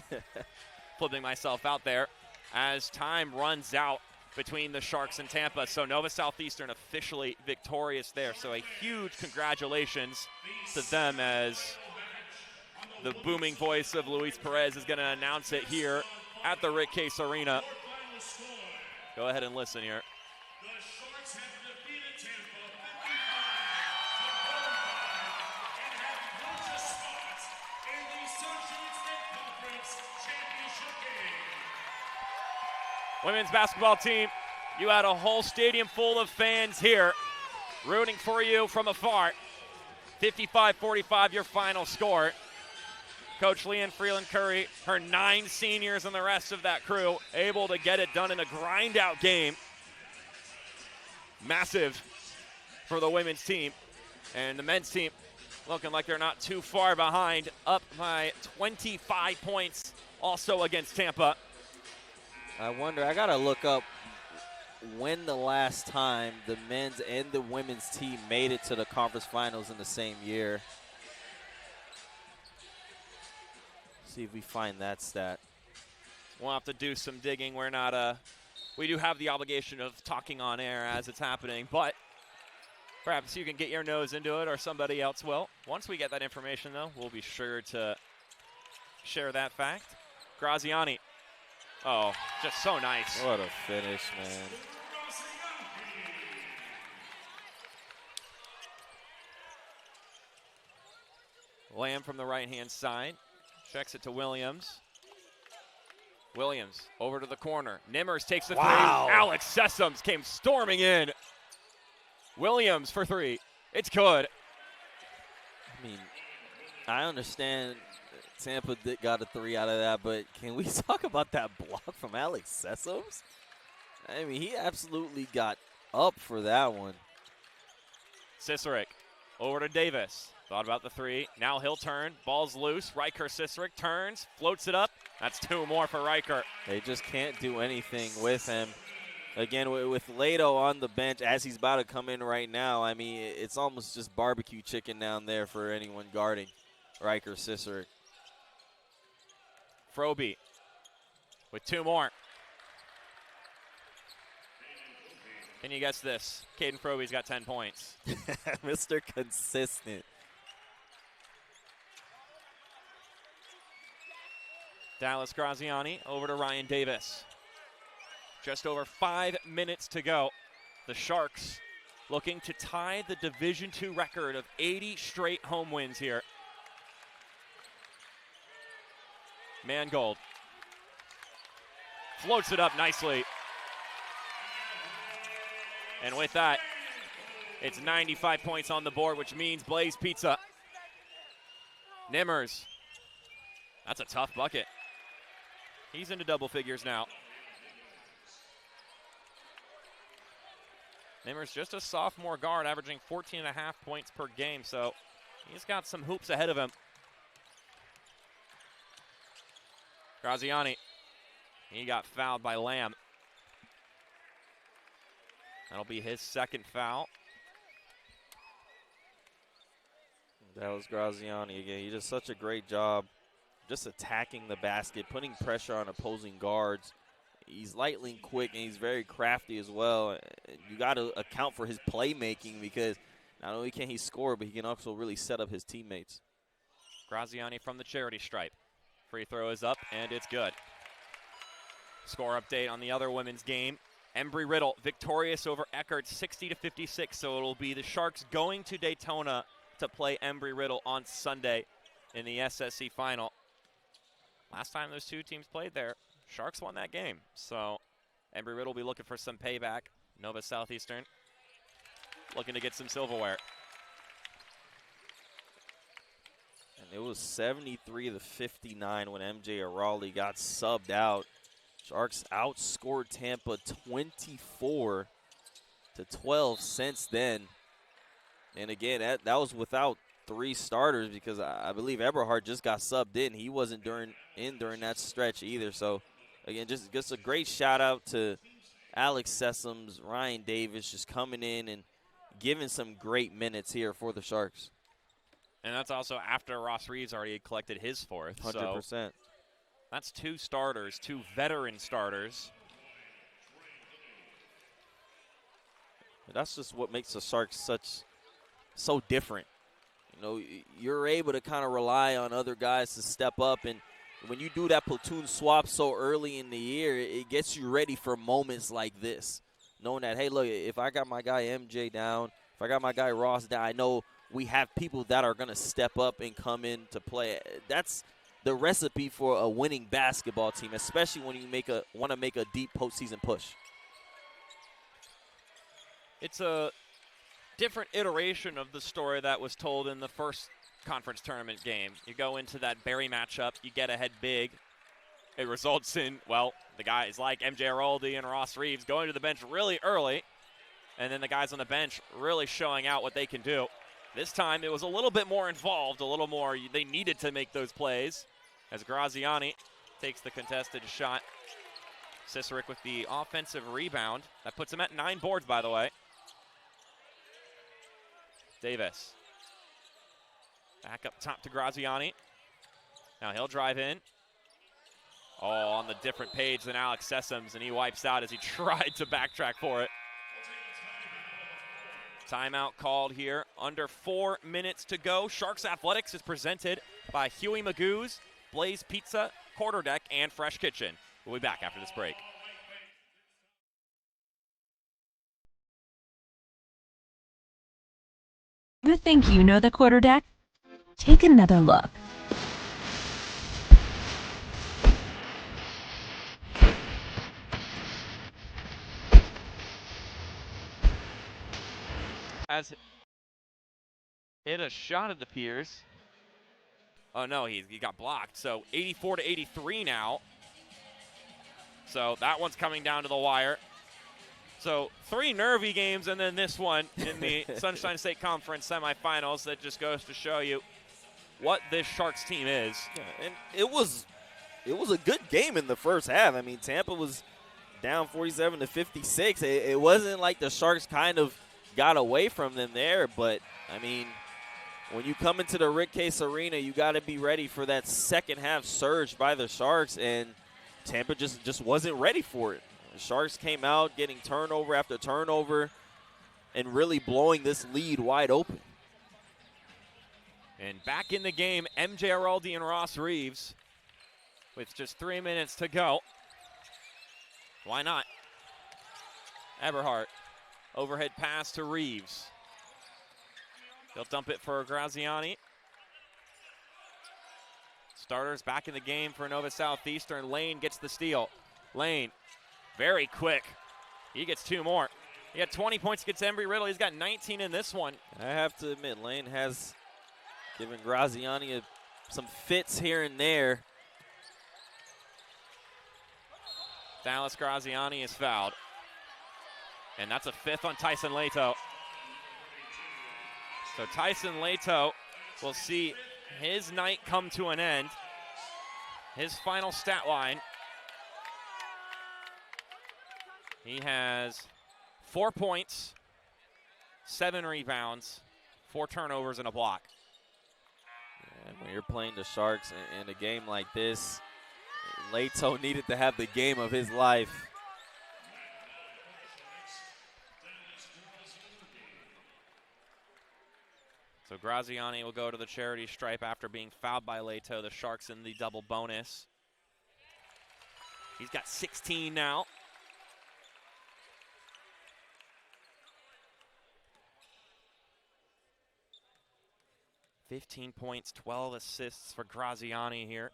Flipping myself out there as time runs out between the Sharks and Tampa. So Nova Southeastern officially victorious there. So a huge congratulations to them, as the booming voice of Luis Perez is going to announce it here at the Rick Case Arena. Go ahead and listen here. The Sharks have defeated Tampa 55 to 45 and have clinched a spot in the Sunshine State Conference Championship game. Women's basketball team, you had a whole stadium full of fans here rooting for you from afar. 55-45 your final score. Coach Leanne Freeland-Curry, her 9 seniors and the rest of that crew able to get it done in a grind-out game. Massive for the women's team. And the men's team looking like they're not too far behind, up by 25 points also against Tampa. I wonder, I got to look up when the last time the men's and the women's team made it to the conference finals in the same year. See if we find that stat. We'll have to do some digging. We're not, we do have the obligation of talking on air as it's happening, but perhaps you can get your nose into it, or somebody else will. Once we get that information, though, we'll be sure to share that fact. Graziani. Oh, just so nice. What a finish, man. Lamb from the right-hand side. Checks it to Williams. Williams over to the corner. Nimmers takes the three. Alex Sessoms came storming in. Williams for 3. It's good. I mean, I understand Tampa got a 3 out of that, but can we talk about that block from Alex Sessoms? I mean, he absolutely got up for that one. Cicerik over to Davis. Thought about the 3. Now he'll turn. Ball's loose. Riker Cicerik turns, floats it up. That's 2 more for Riker. They just can't do anything with him. Again, with Lato on the bench, as he's about to come in right now, I mean, it's almost just barbecue chicken down there for anyone guarding Riker Cicerik. Froby with 2 more. Can you guess this? Caden Froby's got 10 points. Mr. Consistent. Dallas Graziani over to Ryan Davis. Just over 5 minutes to go. The Sharks looking to tie the Division II record of 80 straight home wins here. Mangold floats it up nicely. And with that, it's 95 points on the board, which means Blaze Pizza. Nimmers. That's a tough bucket. He's into double figures now. Nimmers just a sophomore guard, averaging 14.5 points per game, so he's got some hoops ahead of him. Graziani, he got fouled by Lamb. That'll be his second foul. That was Graziani again. He does such a great job just attacking the basket, putting pressure on opposing guards. He's lightning quick, and he's very crafty as well. You got to account for his playmaking because not only can he score, but he can also really set up his teammates. Graziani from the charity stripe. Free throw is up, and it's good. Score update on the other women's game. Embry-Riddle victorious over Eckerd 60-56, so it'll be the Sharks going to Daytona to play Embry-Riddle on Sunday in the SSC final. Last time those two teams played there, Sharks won that game. So Embry-Riddle will be looking for some payback. Nova Southeastern looking to get some silverware. And it was 73-59 when MJ Araldi got subbed out. Sharks outscored Tampa 24-12 since then. And again, that was without 3 starters because I believe Eberhard just got subbed in. He wasn't during that stretch either. So, again, just a great shout-out to Alex Sessoms, Ryan Davis just coming in and giving some great minutes here for the Sharks. And that's also after Ross Reeves already collected his 4th. 100%. So that's 2 starters, 2 veteran starters. That's just what makes the Sharks so different. You know, you're able to kind of rely on other guys to step up, and when you do that platoon swap so early in the year, it gets you ready for moments like this, knowing that, hey, look, if I got my guy MJ down, if I got my guy Ross down, I know we have people that are going to step up and come in to play. That's the recipe for a winning basketball team, especially when you want to make a deep postseason push. It's a different iteration of the story that was told in the first conference tournament game. You go into that Barry matchup, you get ahead big. It results in, well, the guys like MJ Araldi and Ross Reeves going to the bench really early, and then the guys on the bench really showing out what they can do. This time it was a little bit more involved, a little more. They needed to make those plays as Graziani takes the contested shot. Ciceric with the offensive rebound. That puts him at 9 boards, by the way. Davis. Back up top to Graziani. Now he'll drive in. Oh, on the different page than Alex Sessoms, and he wipes out as he tried to backtrack for it. Timeout called here. Under 4 minutes to go. Sharks Athletics is presented by Huey Magoo's, Blaze Pizza, Quarterdeck, and Fresh Kitchen. We'll be back after this break. You think you know the quarterdeck? Take another look. As hit a shot, it appears. Oh no, he got blocked. So 84-83 now. So that one's coming down to the wire. So 3 nervy games and then this one in the Sunshine State Conference semifinals. That just goes to show you what this Sharks team is. Yeah, and it was a good game in the first half. I mean, Tampa was down 47-56. It wasn't like the Sharks kind of got away from them there, but I mean, when you come into the Rick Case Arena, you got to be ready for that second half surge by the Sharks, and Tampa just wasn't ready for it. The Sharks came out getting turnover after turnover and really blowing this lead wide open. And back in the game, MJ Araldi and Ross Reeves. with just 3 minutes to go. Why not? Eberhardt, overhead pass to Reeves. They'll dump it for Graziani. Starters back in the game for Nova Southeastern. Lane gets the steal. Lane, very quick. He gets 2 more. He had 20 points against Embry-Riddle. He's got 19 in this one. I have to admit, Lane has given Graziani some fits here and there. Dallas Graziani is fouled. And that's a 5th on Tyson Leto. So Tyson Leto will see his night come to an end. His final stat line. He has 4 points, 7 rebounds, 4 turnovers, and a block. And when you're playing the Sharks in a game like this, Leto needed to have the game of his life. So Graziani will go to the charity stripe after being fouled by Leto. The Sharks in the double bonus. He's got 16 now. $15 points, 12 assists for Graziani here.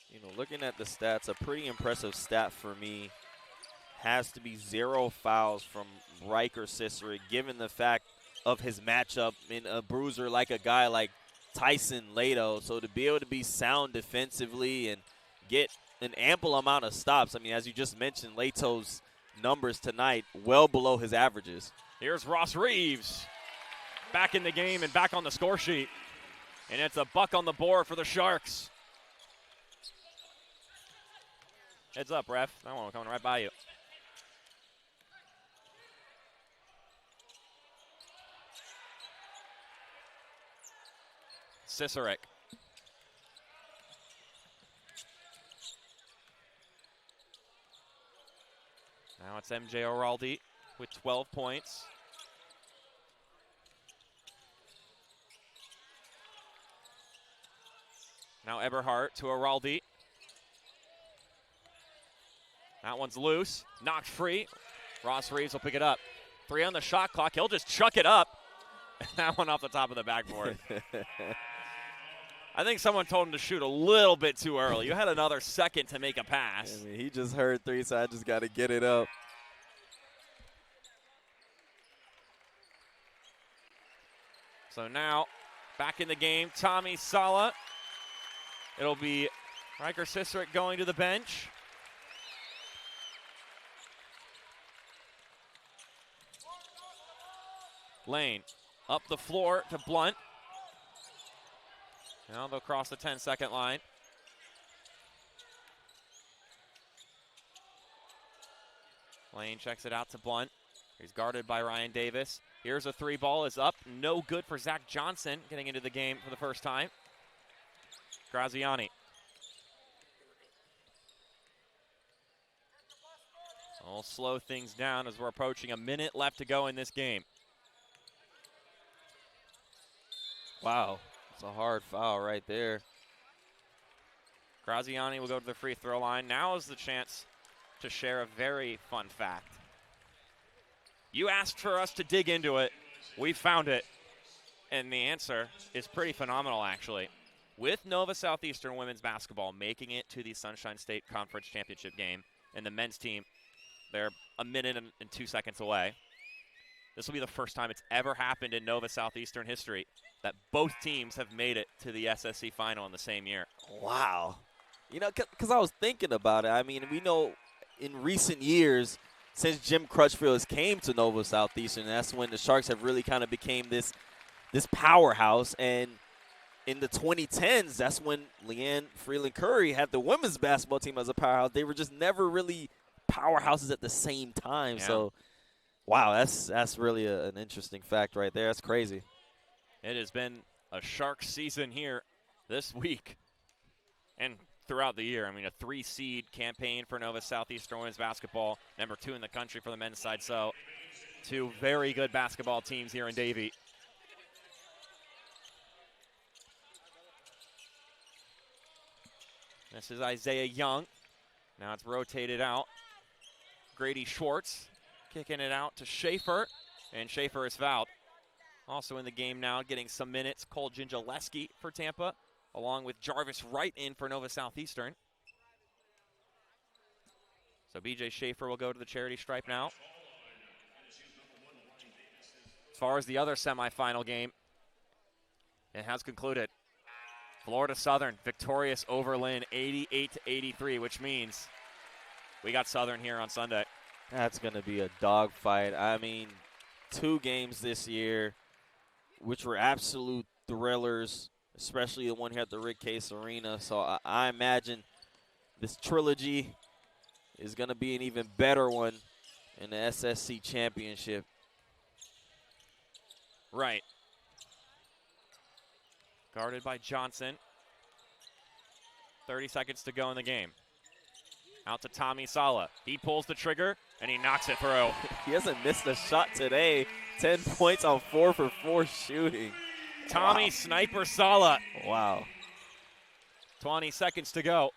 You know, looking at the stats, a pretty impressive stat for me has to be 0 fouls from Riker Ciceric, given the fact of his matchup in a bruiser like a guy like Tyson Leto. So to be able to be sound defensively and get an ample amount of stops. I mean, as you just mentioned, Leto's numbers tonight well below his averages. Here's Ross Reeves back in the game and back on the score sheet. And it's a buck on the board for the Sharks. Heads up, ref. That one coming right by you. Ciceric. Now it's MJ Oraldi with 12 points. Now Eberhardt to Oraldi. That one's loose, knocked free. Ross Reeves will pick it up. 3 on the shot clock, he'll just chuck it up. That one off the top of the backboard. I think someone told him to shoot a little bit too early. You had another second to make a pass. I mean, he just heard 3, so I just got to get it up. So now, back in the game, Tommy Sala. It'll be Riker Ciceric going to the bench. Lane up the floor to Blunt. Now they'll cross the 10-second line. Lane checks it out to Blunt. He's guarded by Ryan Davis. Here's a 3 ball is up. No good for Zach Johnson getting into the game for the first time. Graziani. I'll slow things down as we're approaching a minute left to go in this game. Wow, it's a hard foul right there. Graziani will go to the free throw line. Now is the chance to share a very fun fact. You asked for us to dig into it. We found it. And the answer is pretty phenomenal, actually. With Nova Southeastern women's basketball making it to the Sunshine State Conference Championship game, and the men's team, they're a minute and 2 seconds away. This will be the first time it's ever happened in Nova Southeastern history that both teams have made it to the SSC final in the same year. Wow. You know, because I was thinking about it. I mean, we know in recent years, since Jim Crutchfield has came to Nova Southeastern, that's when the Sharks have really kind of became this powerhouse. And in the 2010s, that's when Leanne Freeland-Curry had the women's basketball team as a powerhouse. They were just never really powerhouses at the same time. Yeah. So, wow, that's really an interesting fact right there. That's crazy. It has been a Sharks season here this week and throughout the year. I mean, a 3-seed campaign for Nova Southeastern women's basketball, number 2 in the country for the men's side. So 2 very good basketball teams here in Davie. This is Isaiah Young. Now it's rotated out. Grady Schwartz kicking it out to Schaefer, and Schaefer is fouled. Also in the game now, getting some minutes, Cole Gingileski for Tampa, along with Jarvis Wright in for Nova Southeastern. So BJ Schaefer will go to the charity stripe now. As far as the other semifinal game, it has concluded. Florida Southern victorious over Lynn 88-83, which means we got Southern here on Sunday. That's going to be a dogfight. I mean, 2 games this year, which were absolute thrillers, especially the one here at the Rick Case Arena. So I imagine this trilogy is going to be an even better one in the SSC championship. Right. Guarded by Johnson. 30 seconds to go in the game. Out to Tommy Sala. He pulls the trigger, and he knocks it through. He hasn't missed a shot today. 10 points on 4 for 4 shooting. Tommy Wow. Sniper Sala. Wow. 20 seconds to go.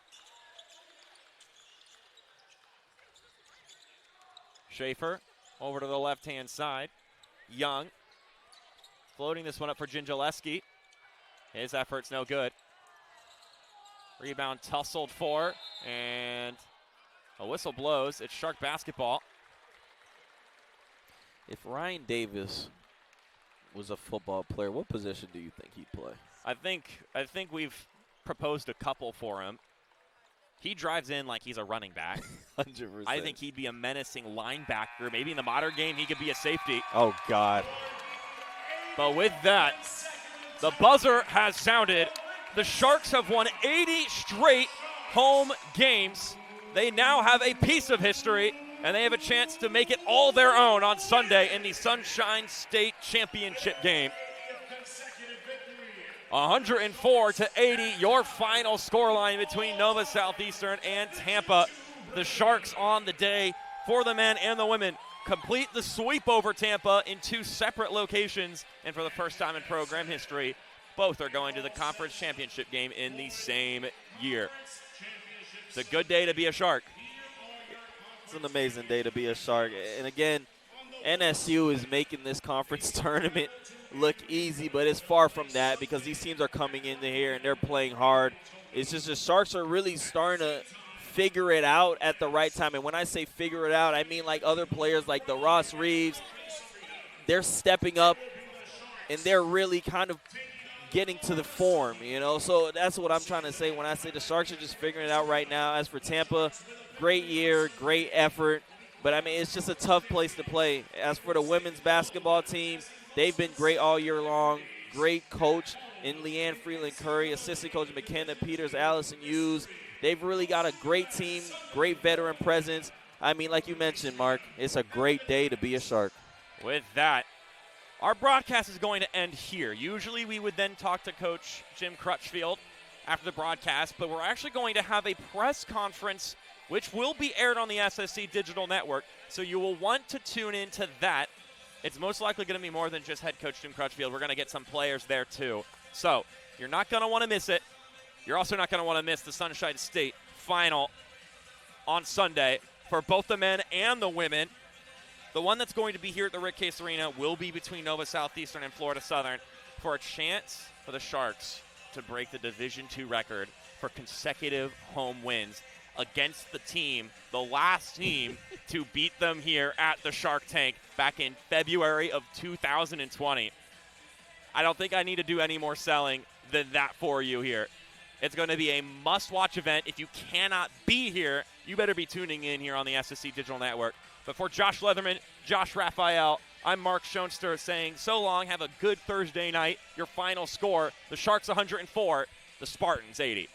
Schaefer over to the left-hand side. Young floating this one up for Gingileski. His effort's no good. Rebound tussled for, and a whistle blows. It's Shark basketball. If Ryan Davis was a football player, what position do you think he'd play? I think we've proposed a couple for him. He drives in like he's a running back. 100%. I think he'd be a menacing linebacker. Maybe in the modern game he could be a safety. Oh, God. But with that, the buzzer has sounded. The Sharks have won 80 straight home games. They now have a piece of history, and they have a chance to make it all their own on Sunday in the Sunshine State Championship game. 104-80, your final scoreline between Nova Southeastern and Tampa. The Sharks on the day for the men and the women complete the sweep over Tampa in 2 separate locations, and for the first time in program history, both are going to the conference championship game in the same year. It's a good day to be a Shark. It's an amazing day to be a Shark. And again, NSU is making this conference tournament look easy, but it's far from that because these teams are coming into here and they're playing hard. It's just the Sharks are really starting to figure it out at the right time. And when I say figure it out, I mean like other players like the Ross Reeves. They're stepping up and they're really kind of getting to the form, you know. So that's what I'm trying to say when I say the Sharks are just figuring it out right now. As for Tampa, great year, great effort. But, I mean, it's just a tough place to play. As for the women's basketball team, they've been great all year long. Great coach in Leanne Freeland-Curry, assistant coach McKenna Peters, Allison Hughes. They've really got a great team, great veteran presence. I mean, like you mentioned, Mark, it's a great day to be a Shark. With that, our broadcast is going to end here. Usually we would then talk to Coach Jim Crutchfield after the broadcast, but we're actually going to have a press conference which will be aired on the SSC Digital Network, so you will want to tune into that. It's most likely going to be more than just head coach Jim Crutchfield. We're going to get some players there too. So you're not going to want to miss it. You're also not going to want to miss the Sunshine State final on Sunday for both the men and the women. The one that's going to be here at the Rick Case Arena will be between Nova Southeastern and Florida Southern for a chance for the Sharks to break the Division II record for consecutive home wins against the team, the last team to beat them here at the Shark Tank back in February of 2020. I don't think I need to do any more selling than that for you here. It's going to be a must-watch event. If you cannot be here, you better be tuning in here on the SSC Digital Network. But for Josh Leatherman, Josh Raphael, I'm Mark Schoenster saying so long. Have a good Thursday night. Your final score, the Sharks 104, the Spartans 80.